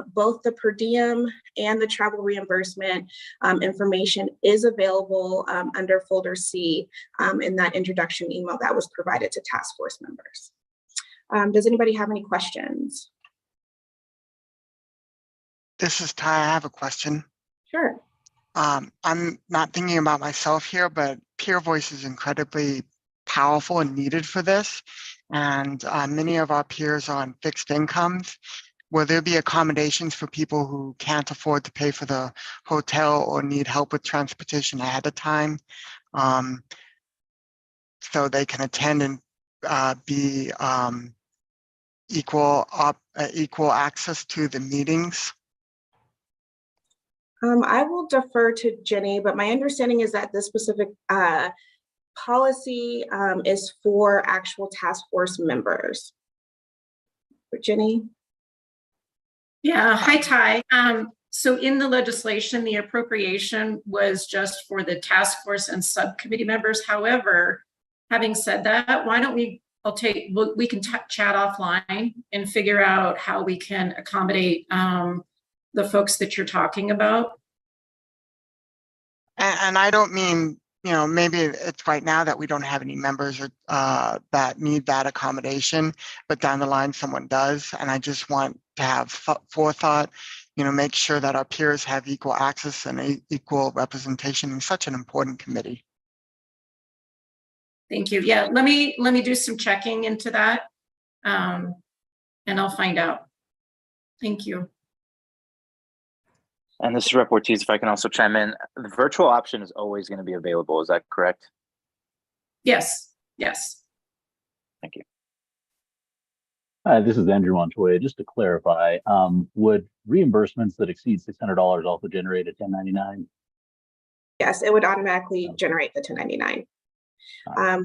both the per diem and the travel reimbursement information is available under folder C in that introduction email that was provided to task force members. Does anybody have any questions? This is Ty. I have a question. Sure. I'm not thinking about myself here, but peer voice is incredibly powerful and needed for this. And many of our peers are on fixed incomes. Will there be accommodations for people who can't afford to pay for the hotel or need help with transportation ahead of time so they can attend and be equal access to the meetings? I will defer to Jenny, but my understanding is that this specific policy is for actual task force members. Jenny? Yeah, hi, Ty. So in the legislation, the appropriation was just for the task force and subcommittee members. However, having said that, why don't we we can chat offline and figure out how we can accommodate the folks that you're talking about. And I don't mean, you know, maybe it's right now that we don't have any members or, that need that accommodation, but down the line someone does. And I just want to have forethought, you know, make sure that our peers have equal access and equal representation in such an important committee. Thank you. Yeah, let me do some checking into that, and I'll find out. Thank you. And this is Rep. Ortiz, if I can also chime in. The virtual option is always going to be available. Is that correct? Yes. Yes. Thank you. Hi, this is Andrew Montoya. Just to clarify, would reimbursements that exceed $600 also generate a 1099? Yes, it would automatically generate the 1099.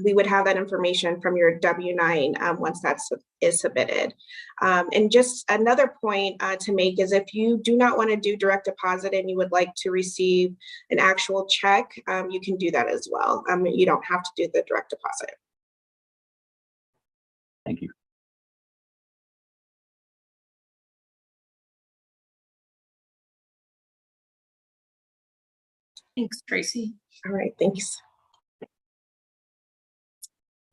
We would have that information from your W-9 once that is submitted. And just another point to make is if you do not want to do direct deposit and you would like to receive an actual check, you can do that as well. You don't have to do the direct deposit. Thank you. Thanks, Tracy. All right, thanks.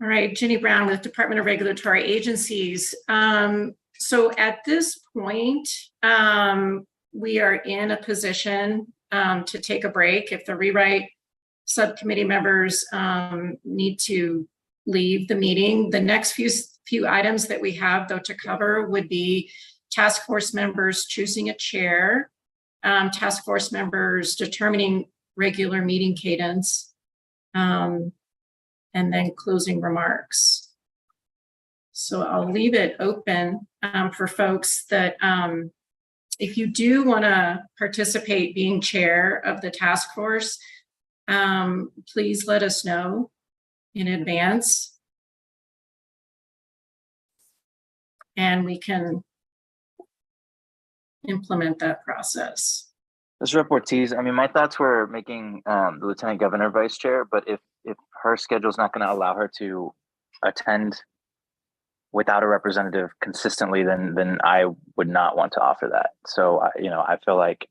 All right, Jenny Brown with Department of Regulatory Agencies. So at this point, we are in a position to take a break. If the rewrite subcommittee members need to leave the meeting, the next few items that we have though to cover would be task force members choosing a chair, task force members determining regular meeting cadence, and then closing remarks. So I'll leave it open for folks that if you do want to participate being chair of the task force, please let us know in advance. And we can implement that process. This is Rep. Ortiz. I mean, my thoughts were making the Lieutenant Governor vice chair, but if her schedule is not going to allow her to attend without a representative consistently, then I would not want to offer that. So, you know, I feel like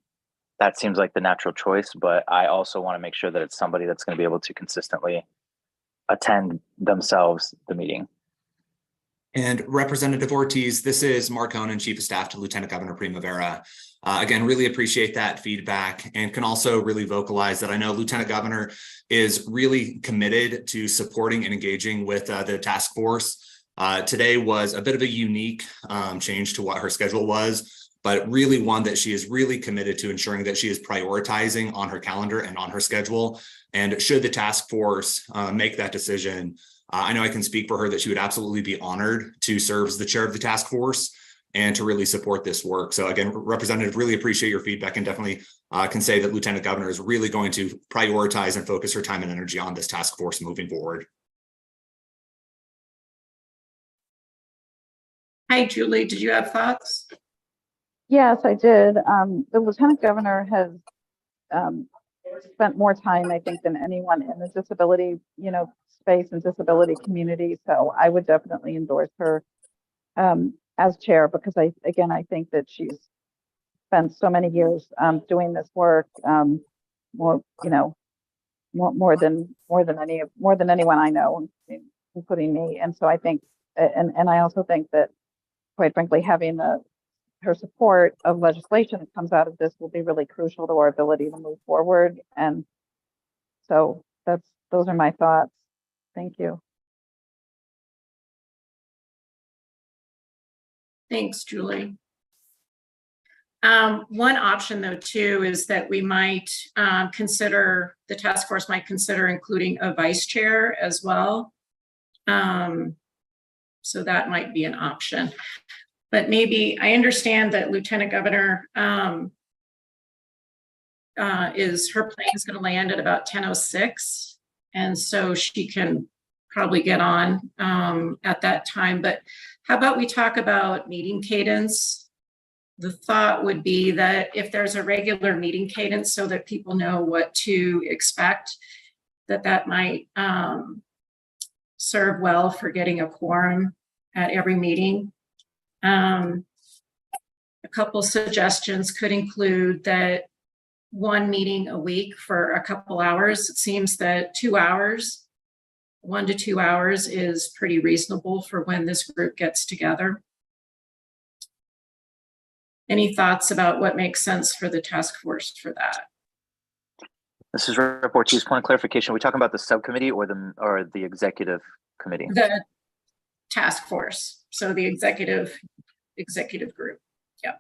that seems like the natural choice, but I also want to make sure that it's somebody that's going to be able to consistently attend themselves the meeting. And Representative Ortiz, this is Mark Honan, Chief of Staff to Lieutenant Governor Primavera. Again, really appreciate that feedback and can also really vocalize that I know Lieutenant Governor is really committed to supporting and engaging with the task force. Today was a bit of a unique change to what her schedule was, but really one that she is really committed to ensuring that she is prioritizing on her calendar and on her schedule. And should the task force make that decision, I know I can speak for her that she would absolutely be honored to serve as the chair of the task force and to really support this work. So again, Representative, really appreciate your feedback and definitely can say that Lieutenant Governor is really going to prioritize and focus her time and energy on this task force moving forward. Hi, Julie, did you have thoughts? Yes, I did. The Lieutenant Governor has spent more time, I think, than anyone in the disability, space and disability community. So I would definitely endorse her as chair, because I think that she's spent so many years doing this work, more than anyone I know, including me. And so I think, and I also think that, quite frankly, having her support of legislation that comes out of this will be really crucial to our ability to move forward. And so those are my thoughts. Thank you. Thanks, Julie. One option, though, too, is that we might the task force might consider including a vice chair as well. So that might be an option. But maybe, I understand that Lieutenant Governor her plane is going to land at about 10:06. And so she can probably get on at that time. But how about we talk about meeting cadence? The thought would be that if there's a regular meeting cadence so that people know what to expect, that might serve well for getting a quorum at every meeting. A couple suggestions could include that one meeting a week for a couple hours. It seems that 2 hours, 1 to 2 hours is pretty reasonable for when this group gets together. Any thoughts about what makes sense for the task force for that? This is Rep. Ortiz. Point of clarification: are we talking about the subcommittee or the executive committee? The task force. So the executive group. Yeah.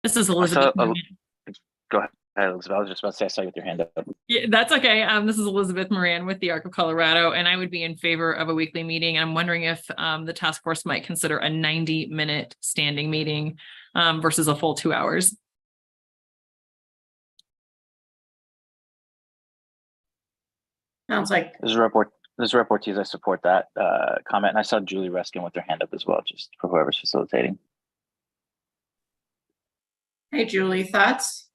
This is Elizabeth. Go ahead, Elizabeth. I was just about to say, I saw you with your hand up. Yeah, that's okay. This is Elizabeth Moran with the Arc of Colorado, and I would be in favor of a weekly meeting. I'm wondering if the task force might consider a 90-minute standing meeting versus a full 2 hours. Sounds like This is Rep. Ortiz. I support that comment, and I saw Julie Reskin with her hand up as well, just for whoever's facilitating. Hey, Julie, thoughts?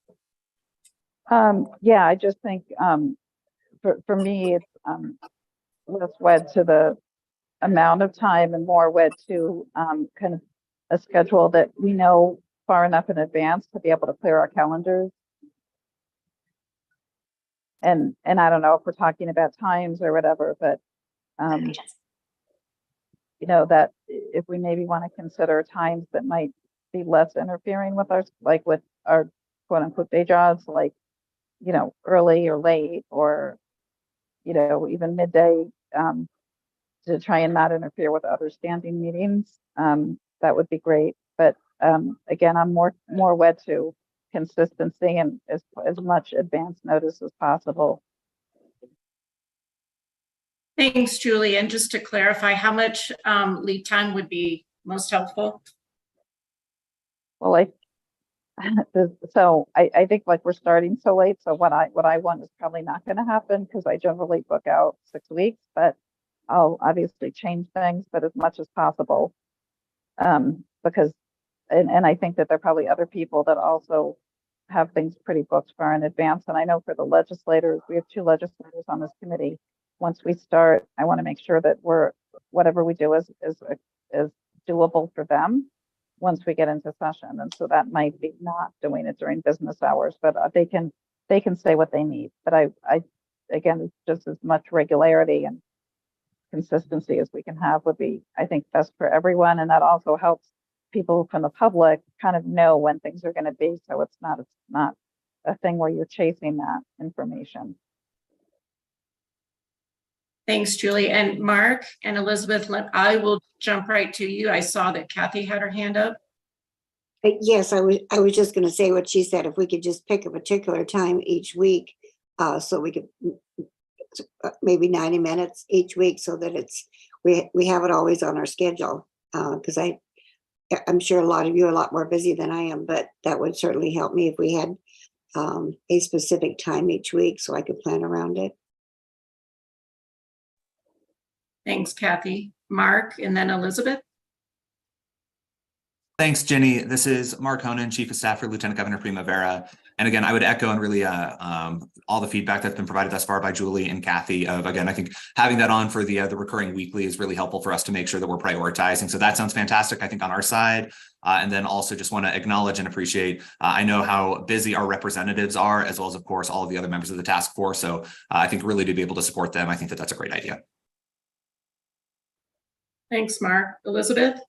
Yeah, I just think for me, it's less wed to the amount of time and more wed to kind of a schedule that we know far enough in advance to be able to clear our calendars. And I don't know if we're talking about times or whatever, but you know, that if we maybe want to consider times that might be less interfering with our, like with our quote unquote day jobs, like, you know, early or late, or, you know, even midday, to try and not interfere with other standing meetings, that would be great. But again, I'm more wed to consistency and as much advance notice as possible. Thanks, Julie. And just to clarify, how much lead time would be most helpful? Well, I think like we're starting so late. So what I want is probably not going to happen because I generally book out 6 weeks, but I'll obviously change things, but as much as possible. Because, and I think that there are probably other people that also have things pretty booked far in advance. And I know for the legislators, we have 2 legislators on this committee. Once we start, I want to make sure that whatever we do is doable for them once we get into session. And so that might be not doing it during business hours, but they can say what they need. But I again, just as much regularity and consistency as we can have would be, I think, best for everyone. And that also helps people from the public kind of know when things are going to be. So it's not a thing where you're chasing that information. Thanks, Julie. And Mark and Elizabeth, I will jump right to you. I saw that Kathy had her hand up. Yes, I was just going to say what she said. If we could just pick a particular time each week, so we could maybe 90 minutes each week, so that we have it always on our schedule. Because I'm sure a lot of you are a lot more busy than I am, but that would certainly help me if we had a specific time each week so I could plan around it. Thanks, Kathy. Mark, and then Elizabeth. Thanks, Jenny. This is Mark Honan, Chief of Staff for Lieutenant Governor Primavera. And again, I would echo and really all the feedback that's been provided thus far by Julie and Kathy. Again, I think having that on for the recurring weekly is really helpful for us to make sure that we're prioritizing. So that sounds fantastic, I think, on our side. And then also just want to acknowledge and appreciate, I know how busy our representatives are, as well as, of course, all of the other members of the task force. So I think really to be able to support them, I think that that's a great idea. Thanks, Mark. Elizabeth?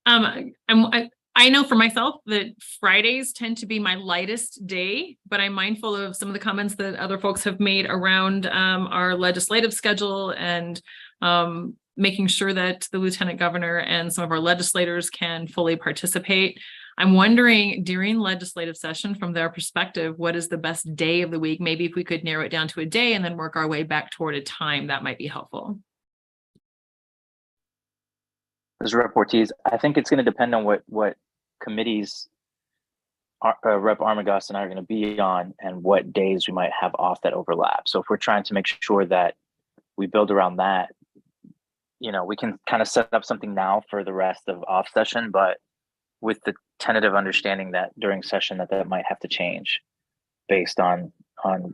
I know for myself that Fridays tend to be my lightest day, but I'm mindful of some of the comments that other folks have made around our legislative schedule and making sure that the Lieutenant Governor and some of our legislators can fully participate. I'm wondering during legislative session, from their perspective, what is the best day of the week? Maybe if we could narrow it down to a day and then work our way back toward a time, that might be helpful. As Rep Ortiz, I think it's going to depend on what committees Rep Armagost and I are going to be on and what days we might have off that overlap. So if we're trying to make sure that we build around that, you know, we can kind of set up something now for the rest of off session, but with the tentative understanding that during session that might have to change based on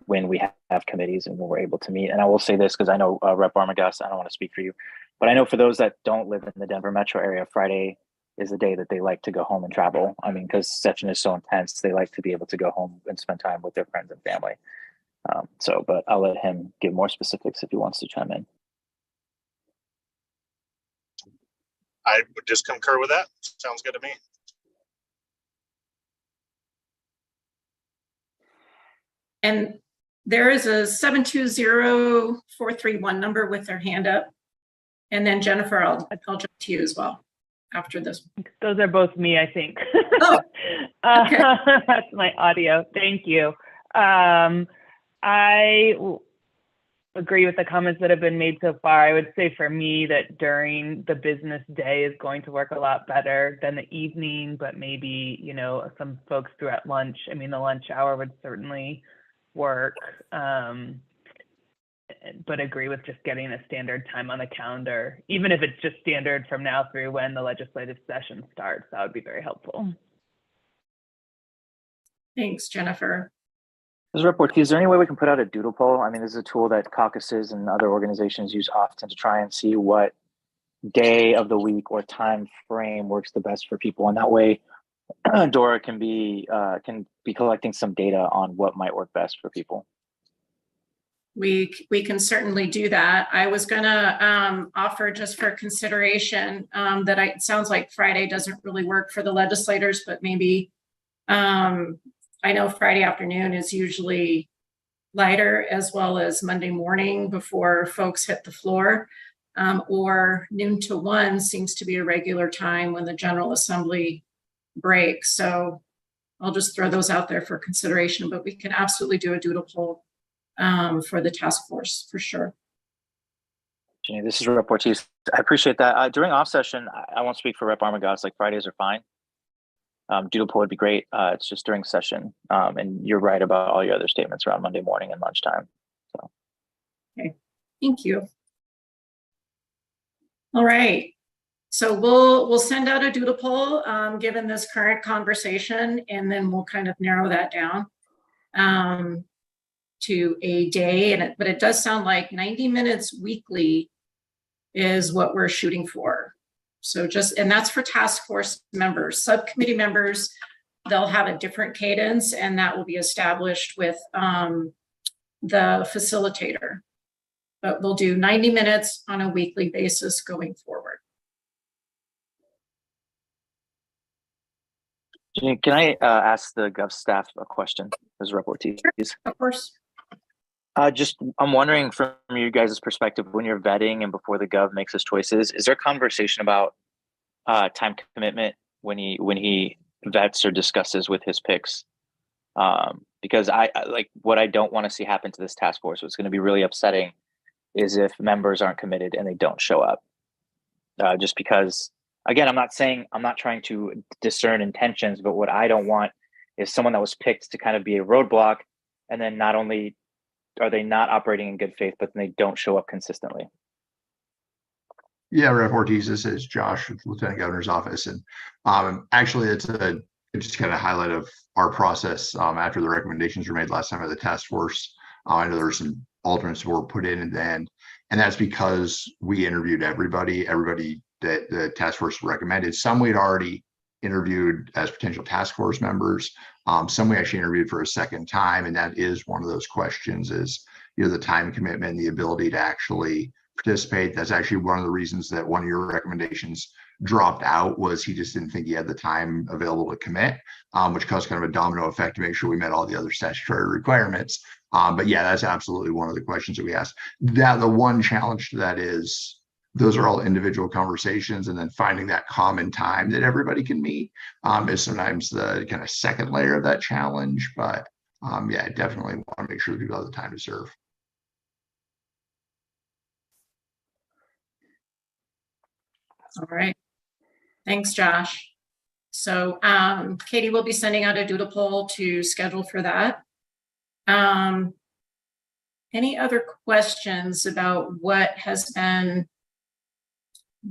when we have committees and when we're able to meet. And I will say this because I know Rep Armagost, I don't want to speak for you, but I know for those that don't live in the Denver metro area, Friday is the day that they like to go home and travel. I mean, because session is so intense, they like to be able to go home and spend time with their friends and family. But I'll let him give more specifics if he wants to chime in. I would just concur with that. Sounds good to me. And there is a 720-431 number with their hand up. And then Jennifer, I'll jump to you as well after this. Those are both me, I think. Oh, okay. That's my audio. Thank you. I agree with the comments that have been made so far. I would say for me that during the business day is going to work a lot better than the evening, but maybe, you know, some folks through at lunch. I mean, the lunch hour would certainly work. But agree with just getting a standard time on the calendar, even if it's just standard from now through when the legislative session starts. That would be very helpful. Thanks, Jennifer. As Rep Ortiz, is there any way we can put out a doodle poll? I mean, this is a tool that caucuses and other organizations use often to try and see what day of the week or time frame works the best for people. And that way, Dora can be collecting some data on what might work best for people. We can certainly do that. I was gonna offer just for consideration that it sounds like Friday doesn't really work for the legislators, but maybe I know Friday afternoon is usually lighter, as well as Monday morning before folks hit the floor, or noon to 1 seems to be a regular time when the General Assembly breaks. So I'll just throw those out there for consideration, but we can absolutely do a doodle poll for the task force for sure. Jenny, this is Rep Ortiz. I appreciate that. During off session, I won't speak for Rep Armagost, like Fridays are fine. Doodle poll would be great. It's just during session. And you're right about all your other statements around Monday morning and lunchtime. So. Okay, thank you. All right. So we'll send out a doodle poll given this current conversation, and then we'll kind of narrow that down to a day. But it does sound like 90 minutes weekly is what we're shooting for. So and that's for task force members. Subcommittee members, they'll have a different cadence, and that will be established with the facilitator. But we'll do 90 minutes on a weekly basis going forward. Jenny, can I ask the Gov staff a question as Rep Ortiz? Sure, of course. I'm wondering from you guys' perspective, when you're vetting and before the Gov makes his choices, is there conversation about time commitment when he vets or discusses with his picks? Because I like what I don't want to see happen to this task force. What's going to be really upsetting is if members aren't committed and they don't show up. Just because, again, I'm not trying to discern intentions, but what I don't want is someone that was picked to kind of be a roadblock, and then not only are they not operating in good faith, but then they don't show up consistently. Yeah, Rep Ortiz, this is Josh with the Lieutenant Governor's office. And actually, it's just kind of highlight of our process after the recommendations were made last time of the task force. I know there were some alternates that were put in at the end, and that's because we interviewed everybody that the task force recommended. Some we'd already interviewed as potential task force members. Some we actually interviewed for a second time, and that is one of those questions is, the time commitment, the ability to actually participate. That's actually one of the reasons that one of your recommendations dropped out, was he just didn't think he had the time available to commit, which caused kind of a domino effect to make sure we met all the other statutory requirements. But yeah, that's absolutely one of the questions that we asked. The one challenge to that is those are all individual conversations, and then finding that common time that everybody can meet is sometimes the kind of second layer of that challenge. But yeah, I definitely want to make sure that people have the time to serve. All right. Thanks, Josh. So Katie will be sending out a doodle poll to schedule for that. Any other questions about what has been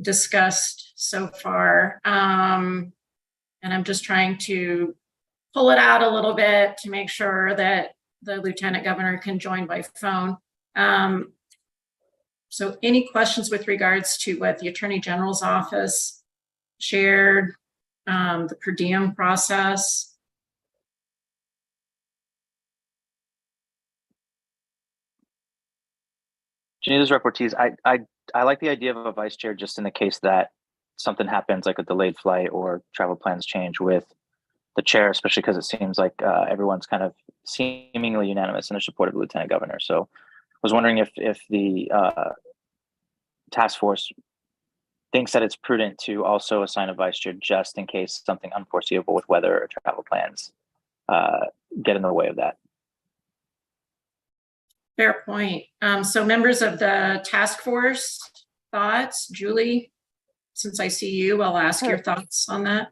discussed so far? And I'm just trying to pull it out a little bit to make sure that the Lieutenant Governor can join by phone. So any questions with regards to what the Attorney General's office shared, the per diem process? Janice Reportees, I like the idea of a vice chair just in the case that something happens, like a delayed flight or travel plans change with the chair, especially because it seems like everyone's kind of seemingly unanimous in their support of the Lieutenant Governor. So I was wondering if the task force thinks that it's prudent to also assign a vice chair just in case something unforeseeable with weather or travel plans get in the way of that. Fair point. So members of the task force, thoughts? Julie, since I see you, I'll ask your thoughts on that.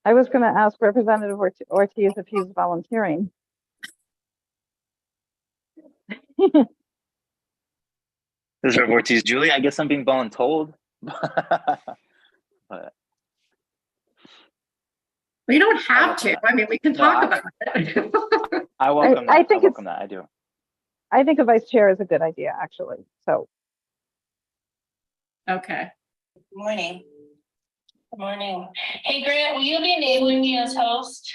I was going to ask Representative Ortiz if he's volunteering. This is Ortiz. Julie, I guess I'm being voluntold. But we don't have to. I mean, we can talk about it. I welcome that. I welcome that. I do. I think a vice chair is a good idea, actually. So. Okay. Good morning. Good morning. Hey, Grant, will you be enabling me as host?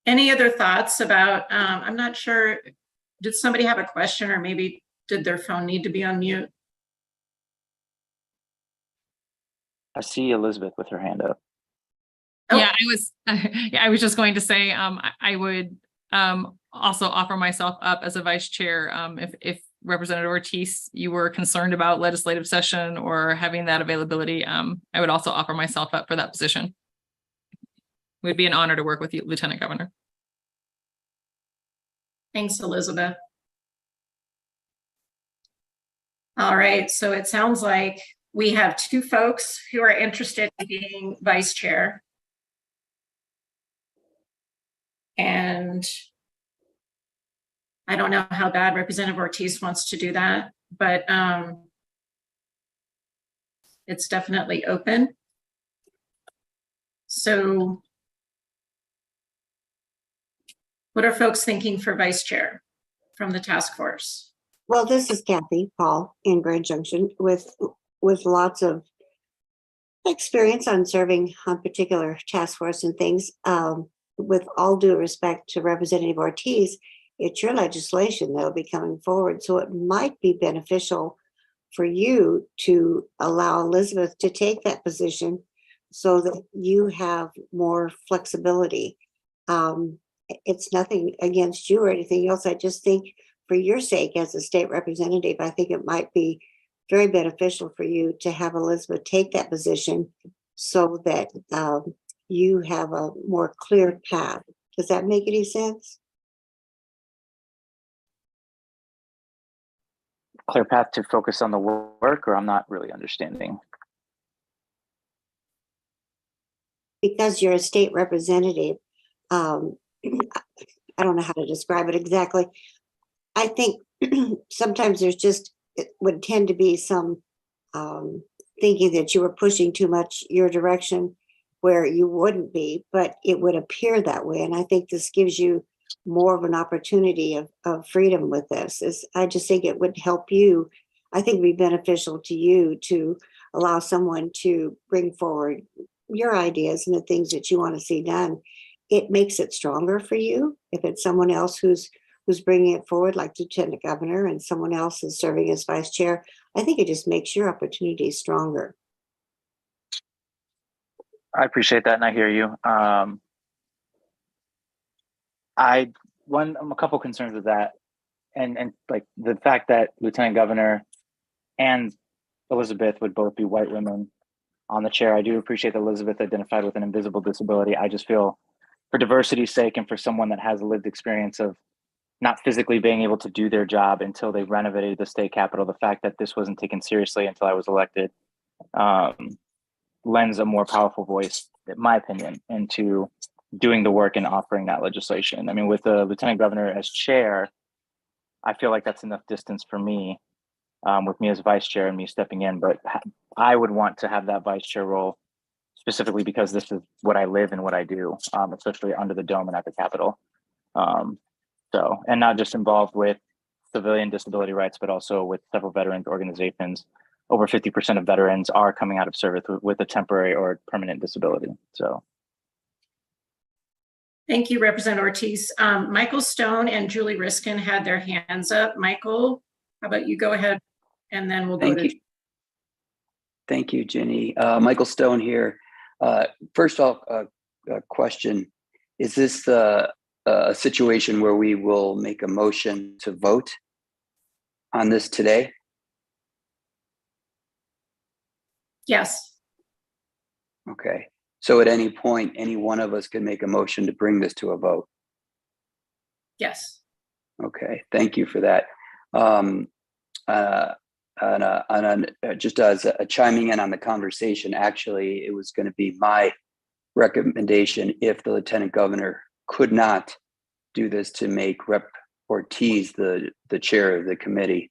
Any other thoughts about, I'm not sure, did somebody have a question or maybe did their phone need to be on mute? I see Elizabeth with her hand up. Yeah, I was just going to say, I would also offer myself up as a vice chair. If Representative Ortiz, you were concerned about legislative session or having that availability, I would also offer myself up for that position. It would be an honor to work with you, Lieutenant Governor. Thanks, Elizabeth. All right, so it sounds like we have two folks who are interested in being vice chair. And I don't know how bad Representative Ortiz wants to do that, but it's definitely open. So what are folks thinking for vice chair from the task force? Well, this is Kathy Paul in Grand Junction with lots of experience on serving on particular task force and things. With all due respect to Representative Ortiz, it's your legislation that'll be coming forward. So it might be beneficial for you to allow Elizabeth to take that position so that you have more flexibility. It's nothing against you or anything else. I just think for your sake as a state representative, I think it might be very beneficial for you to have Elizabeth take that position so that you have a more clear path. Does that make any sense? Clear path to focus on the work, or I'm not really understanding. Because you're a state representative, I don't know how to describe it exactly. I think sometimes there's just, it would tend to be some thinking that you were pushing too much your direction where you wouldn't be, but it would appear that way. And I think this gives you more of an opportunity of freedom with this. I just think it would help you. I think it'd be beneficial to you to allow someone to bring forward your ideas and the things that you want to see done. It makes it stronger for you. If it's someone else who's bringing it forward, like Lieutenant Governor, and someone else is serving as vice chair, I think it just makes your opportunity stronger. I appreciate that, and I hear you. A couple concerns with that. and like the fact that Lieutenant Governor and Elizabeth would both be white women on the chair. I do appreciate that Elizabeth identified with an invisible disability. I just feel for diversity's sake and for someone that has a lived experience of not physically being able to do their job until they renovated the state capitol, the fact that this wasn't taken seriously until I was elected lends a more powerful voice, in my opinion, into doing the work and offering that legislation. I mean, with the Lieutenant Governor as chair, I feel like that's enough distance for me, with me as vice chair and me stepping in, but I would want to have that vice chair role specifically because this is what I live and what I do, especially under the dome and at the Capitol. So, and not just involved with civilian disability rights, but also with several veterans organizations. Over 50% of veterans are coming out of service with a temporary or permanent disability. So. Thank you, Representative Ortiz. Michael Stone and Julie Riskin had their hands up. Michael, how about you go ahead and then we'll go to. Thank you, Jenny. Michael Stone here. First off, a question. Is this a situation where we will make a motion to vote on this today? Yes. Okay. So at any point, any one of us can make a motion to bring this to a vote? Yes. Okay. Thank you for that. Just as chiming in on the conversation, actually, it was going to be my recommendation if the Lieutenant Governor could not do this to make Rep. Ortiz the chair of the committee.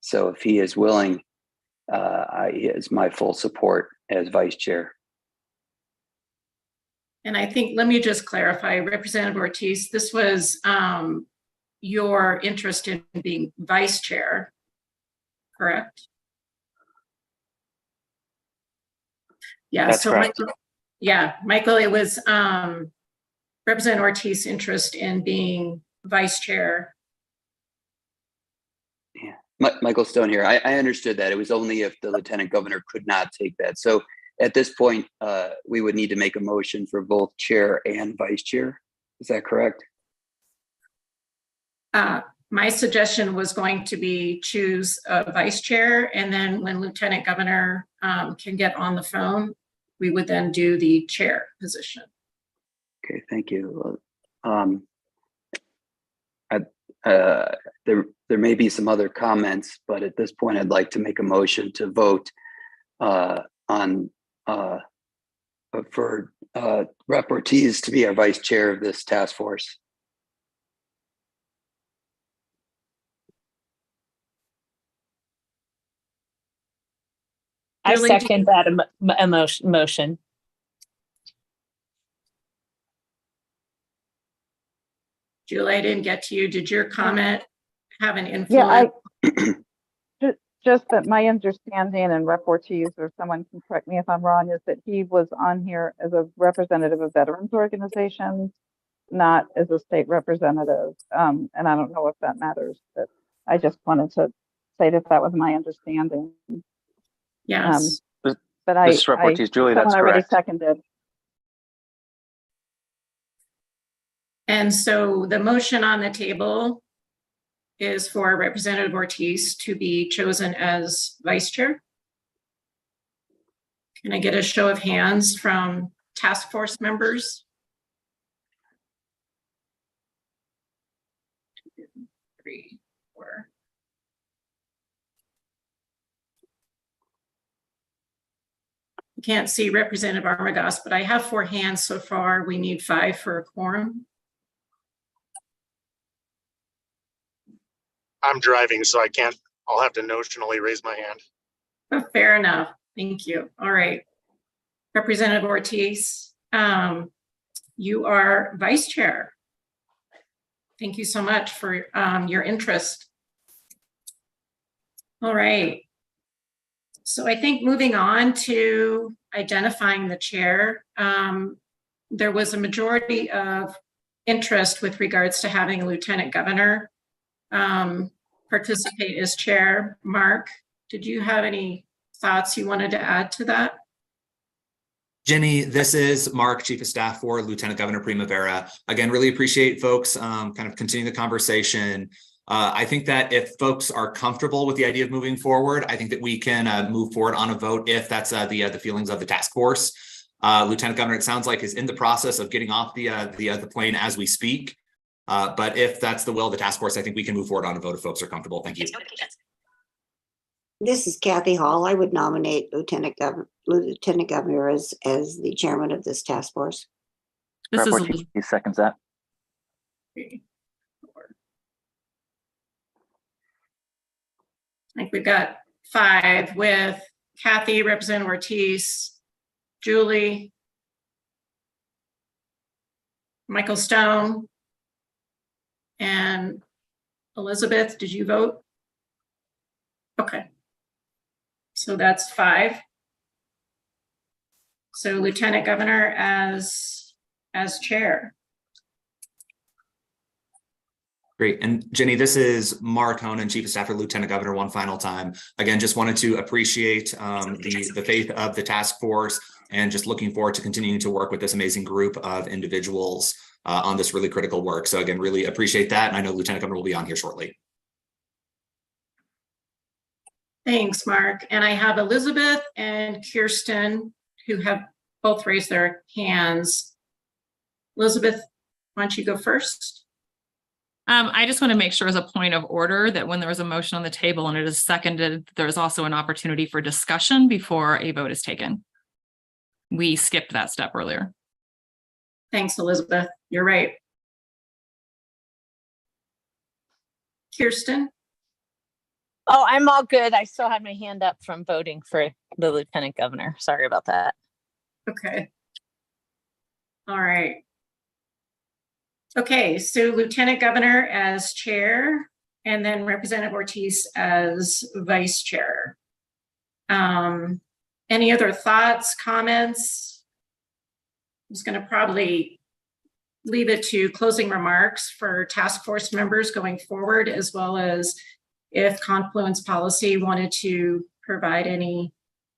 So if he is willing, he has my full support as vice chair. And I think, let me just clarify, Representative Ortiz, this was your interest in being vice chair, correct? Yeah, that's so correct. Michael, it was Representative Ortiz's interest in being vice chair. Yeah, Michael Stone here. I understood that. It was only if the Lieutenant Governor could not take that. So at this point, we would need to make a motion for both chair and vice chair. Is that correct? My suggestion was going to be choose a vice chair, and then when Lieutenant Governor can get on the phone, we would then do the chair position. Okay, thank you. There may be some other comments, but at this point, I'd like to make a motion to vote for Rep. Ortiz to be our vice chair of this task force. I Julie, second that motion. Julie, I didn't get to you. Did your comment have an influence? Yeah, just that my understanding, and Rep. Ortiz, or someone can correct me if I'm wrong, is that he was on here as a representative of veterans organizations, not as a state representative. And I don't know if that matters, but I just wanted to say that that was my understanding. Yes. But this is Rep. Ortiz, Julie, that's already correct. Seconded. And so the motion on the table is for Representative Ortiz to be chosen as vice chair. Can I get a show of hands from task force members? 2, 3, 4. I can't see Representative Armagost, but I have 4 hands so far. We need 5 for a quorum. I'm driving, so I can't, I'll have to notionally raise my hand. Oh, fair enough. Thank you. All right. Representative Ortiz, you are vice chair. Thank you so much for your interest. All right. So I think moving on to identifying the chair, there was a majority of interest with regards to having a Lieutenant Governor participate as chair. Mark, did you have any thoughts you wanted to add to that? Jenny, this is Mark, Chief of Staff for Lieutenant Governor Primavera. Again, really appreciate folks kind of continuing the conversation. I think that if folks are comfortable with the idea of moving forward, I think that we can move forward on a vote if that's the feelings of the task force. Lieutenant Governor, it sounds like is in the process of getting off the plane as we speak. But if that's the will of the task force, I think we can move forward on a vote if folks are comfortable. Thank you. This is Kathy Hall. I would nominate Lieutenant Governor as the chairman of this task force. This is Report He seconds that. I think we've got 5 with Kathy, Representative Ortiz, Julie, Michael Stone, and Elizabeth. Did you vote? Okay. So that's 5. So Lieutenant Governor as chair. Great. And Jenny, this is Mark Honan, Chief of Staff for Lieutenant Governor, one final time. Again, just wanted to appreciate the faith of the task force and just looking forward to continuing to work with this amazing group of individuals on this really critical work. So again, really appreciate that. And I know Lieutenant Governor will be on here shortly. Thanks, Mark. And I have Elizabeth and Kirsten who have both raised their hands. Elizabeth, why don't you go first? I just want to make sure as a point of order that when there was a motion on the table and it is seconded, there's also an opportunity for discussion before a vote is taken. We skipped that step earlier. Thanks, Elizabeth. You're right. Kirsten? Oh, I'm all good. I still have my hand up from voting for the Lieutenant Governor. Sorry about that. Okay. All right. Okay, so Lieutenant Governor as chair, and then Representative Ortiz as vice chair. Any other thoughts, comments? I'm just going to probably leave it to closing remarks for task force members going forward, as well as if Confluence Policy wanted to provide any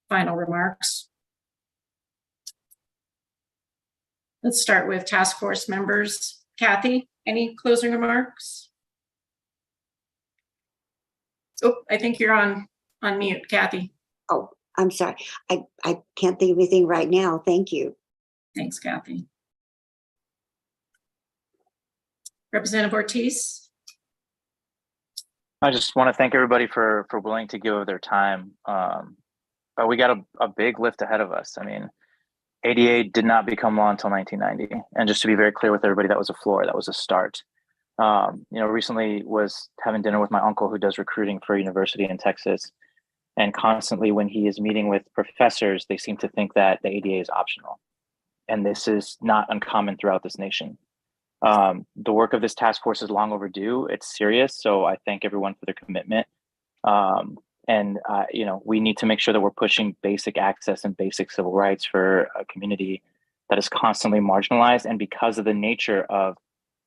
final remarks. Let's start with task force members. Kathy, any closing remarks? Oh, I think you're on mute, Kathy. Oh, I'm sorry. I can't think of anything right now. Thank you. Thanks, Kathy. Representative Ortiz. I just want to thank everybody for willing to give their time. But we got a big lift ahead of us. I mean, ADA did not become law until 1990. And just to be very clear with everybody, that was a floor, that was a start. Recently was having dinner with my uncle who does recruiting for a university in Texas. And constantly when he is meeting with professors, they seem to think that the ADA is optional. And this is not uncommon throughout this nation. The work of this task force is long overdue. It's serious. So I thank everyone for their commitment. We need to make sure that we're pushing basic access and basic civil rights for a community that is constantly marginalized, and because of the nature of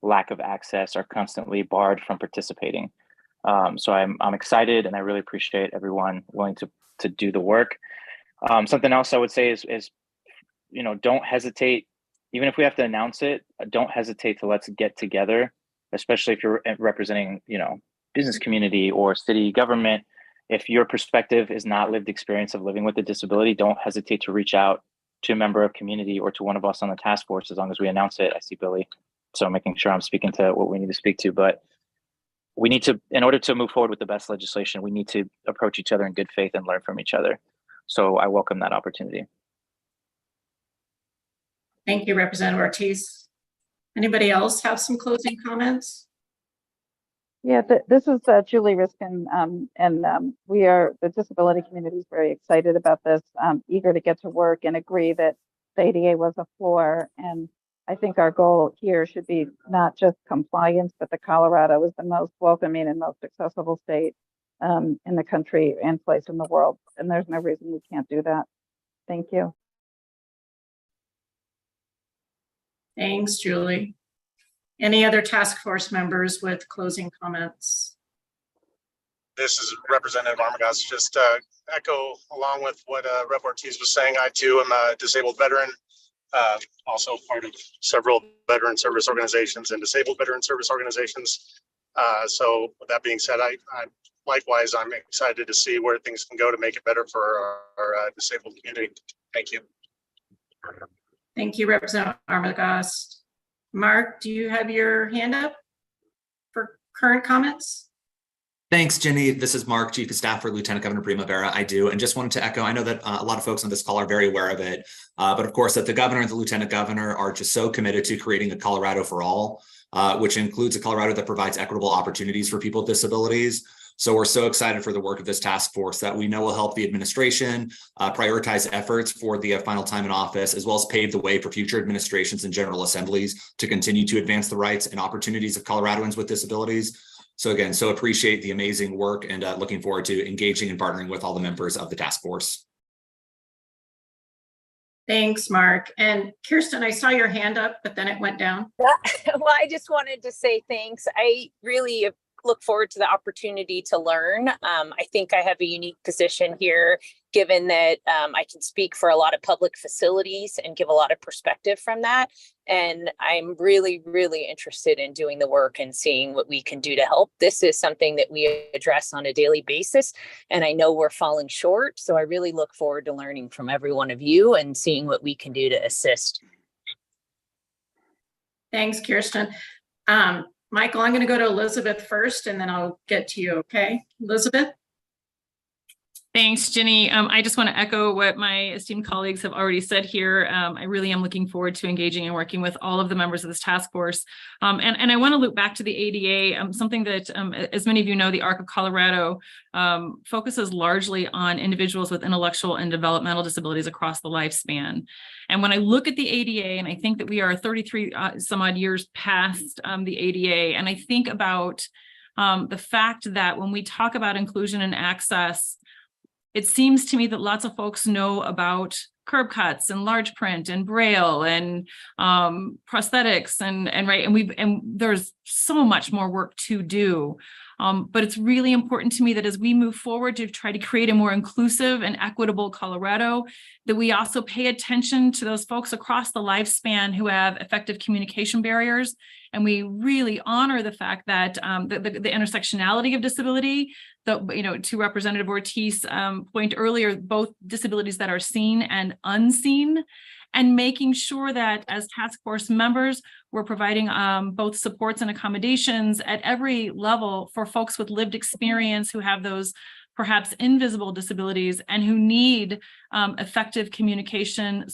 lack of access are constantly barred from participating. So I'm excited, and I really appreciate everyone willing to do the work. Something else I would say is don't hesitate, even if we have to announce it, don't hesitate to let's get together, especially if you're representing, business community or city government. If your perspective is not lived experience of living with a disability, don't hesitate to reach out to a member of community or to one of us on the task force as long as we announce it. I see Billy, so making sure I'm speaking to what we need to speak to. But we need to, in order to move forward with the best legislation, we need to approach each other in good faith and learn from each other. So I welcome that opportunity. Thank you, Representative Ortiz. Anybody else have some closing comments? Yeah, this is Julie Riskin, and we are, the disability community is very excited about this, eager to get to work and agree that the ADA was a floor. And I think our goal here should be not just compliance, but that Colorado is the most welcoming and most accessible state in the country and place in the world. And there's no reason we can't do that. Thank you. Thanks, Julie. Any other task force members with closing comments? This is Representative Armagas. Just echo along with what Rep. Ortiz was saying. I too am a disabled veteran, also part of several veteran service organizations and disabled veteran service organizations. So with that being said, I likewise, I'm excited to see where things can go to make it better for our disabled community. Thank you. Thank you, Representative Armagost. Mark, do you have your hand up for current comments? Thanks, Jenny. This is Mark, Chief of Staff for Lieutenant Governor Primavera. I do, and just wanted to echo, I know that a lot of folks on this call are very aware of it, but of course that the governor and the lieutenant governor are just so committed to creating a Colorado for all, which includes a Colorado that provides equitable opportunities for people with disabilities. So we're so excited for the work of this task force that we know will help the administration prioritize efforts for the final time in office, as well as pave the way for future administrations and general assemblies to continue to advance the rights and opportunities of Coloradoans with disabilities. So again, so appreciate the amazing work and looking forward to engaging and partnering with all the members of the task force. Thanks, Mark. And Kirsten, I saw your hand up, but then it went down. Well, I just wanted to say thanks. I really look forward to the opportunity to learn. I think I have a unique position here, given that I can speak for a lot of public facilities and give a lot of perspective from that. And I'm really, really interested in doing the work and seeing what we can do to help. This is something that we address on a daily basis, and I know we're falling short. So I really look forward to learning from every one of you and seeing what we can do to assist. Thanks, Kirsten. Michael, I'm going to go to Elizabeth first, and then I'll get to you, okay? Elizabeth? Thanks, Jenny. I just want to echo what my esteemed colleagues have already said here. I really am looking forward to engaging and working with all of the members of this task force. And I want to loop back to the ADA, something that, as many of you know, the ARC of Colorado focuses largely on individuals with intellectual and developmental disabilities across the lifespan. And when I look at the ADA, and I think that we are 33 some odd years past the ADA, and I think about the fact that when we talk about inclusion and access, it seems to me that lots of folks know about curb cuts and large print and braille and prosthetics and there's so much more work to do. But it's really important to me that as we move forward to try to create a more inclusive and equitable Colorado, that we also pay attention to those folks across the lifespan who have effective communication barriers. And we really honor the fact that the intersectionality of disability, to Representative Ortiz point earlier, both disabilities that are seen and unseen, and making sure that as task force members, we're providing both supports and accommodations at every level for folks with lived experience who have those perhaps invisible disabilities and who need effective communication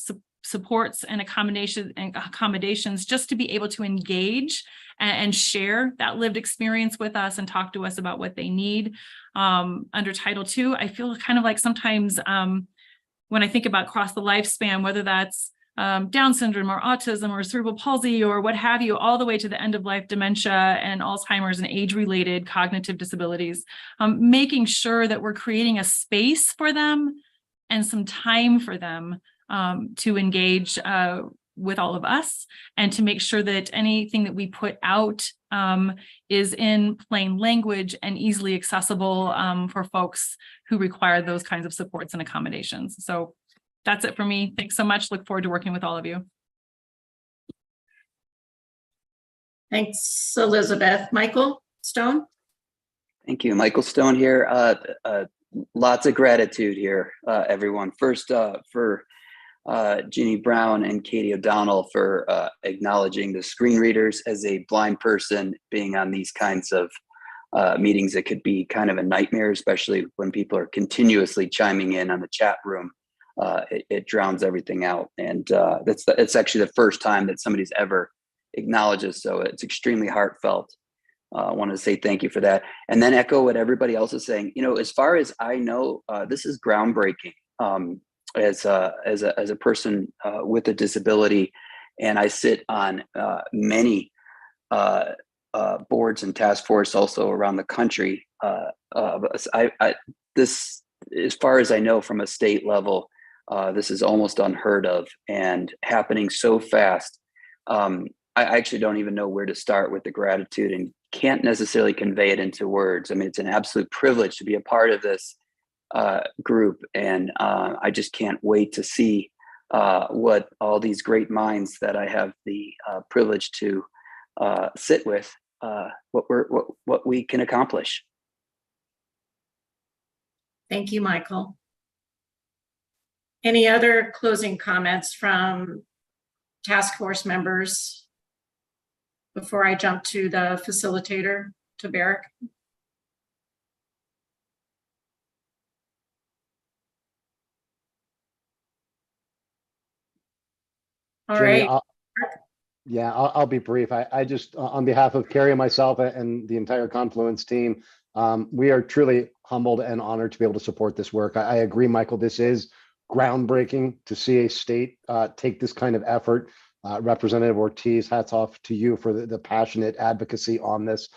supports and accommodations just to be able to engage and share that lived experience with us and talk to us about what they need. Under Title II, I feel kind of like sometimes when I think about across the lifespan, whether that's Down syndrome or autism or cerebral palsy or what have you, all the way to the end of life dementia and Alzheimer's and age-related cognitive disabilities, making sure that we're creating a space for them and some time for them to engage with all of us, and to make sure that anything that we put out is in plain language and easily accessible for folks who require those kinds of supports and accommodations. So that's it for me. Thanks so much. Look forward to working with all of you. Thanks, Elizabeth. Michael Stone? Thank you. Michael Stone here. Lots of gratitude here, everyone. First, for Jeannie Brown and Katie O'Donnell for acknowledging the screen readers. As a blind person, being on these kinds of meetings, it could be kind of a nightmare, especially when people are continuously chiming in on the chat room. It drowns everything out. And it's actually the first time that somebody's ever acknowledged us. So it's extremely heartfelt. I want to say thank you for that. And then echo what everybody else is saying. As far as I know, this is groundbreaking. As a person with a disability, and I sit on many boards and task force also around the country. This, as far as I know, from a state level, this is almost unheard of and happening so fast. I actually don't even know where to start with the gratitude and can't necessarily convey it into words. I mean, it's an absolute privilege to be a part of this group, and I just can't wait to see what all these great minds that I have the privilege to sit with what we can accomplish. Thank you, Michael. Any other closing comments from task force members before I jump to the facilitator, to Barrick? All Jenny, right. I'll be brief. I just, on behalf of Carrie and myself and the entire Confluence team, we are truly humbled and honored to be able to support this work. I agree, Michael, this is groundbreaking to see a state take this kind of effort. Representative Ortiz, hats off to you for the passionate advocacy on this.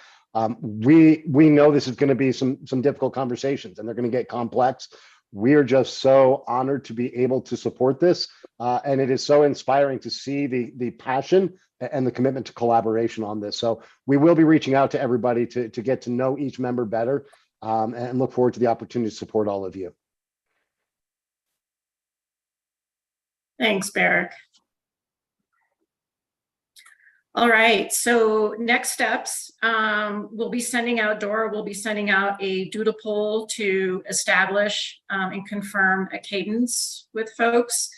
We know this is going to be some difficult conversations, and they're going to get complex. We are just so honored to be able to support this. And it is so inspiring to see the passion and the commitment to collaboration on this. So we will be reaching out to everybody to get to know each member better, and look forward to the opportunity to support all of you. Thanks, Barrick. All right, so next steps, we'll be sending out, Dora will be sending out a doodle poll to establish and confirm a cadence with folks.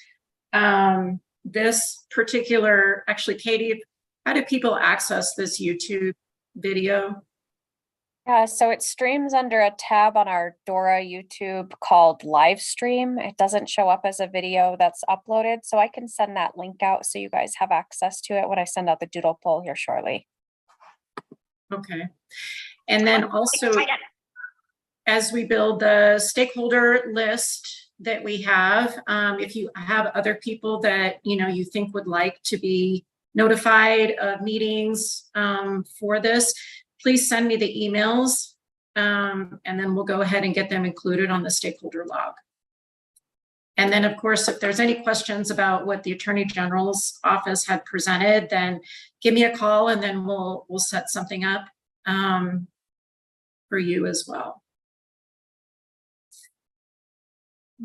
This particular, actually, Katie, how do people access this YouTube video? Yeah, so it streams under a tab on our Dora YouTube called live stream. It doesn't show up as a video that's uploaded, so I can send that link out so you guys have access to it when I send out the doodle poll here shortly. Okay. And then also, as we build the stakeholder list that we have, if you have other people that you think would like to be notified of meetings for this, please send me the emails, and then we'll go ahead and get them included on the stakeholder log. And then, of course, if there's any questions about what the Attorney General's office had presented, then give me a call, and then we'll set something up for you as well.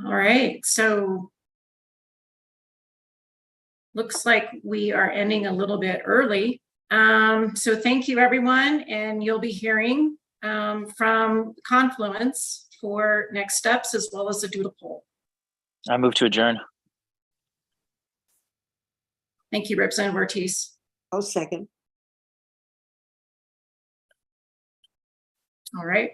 All right, so looks like we are ending a little bit early. So thank you, everyone, and you'll be hearing from Confluence for next steps as well as the doodle poll. I move to adjourn. Thank you, Representative Ortiz. I'll second. All right.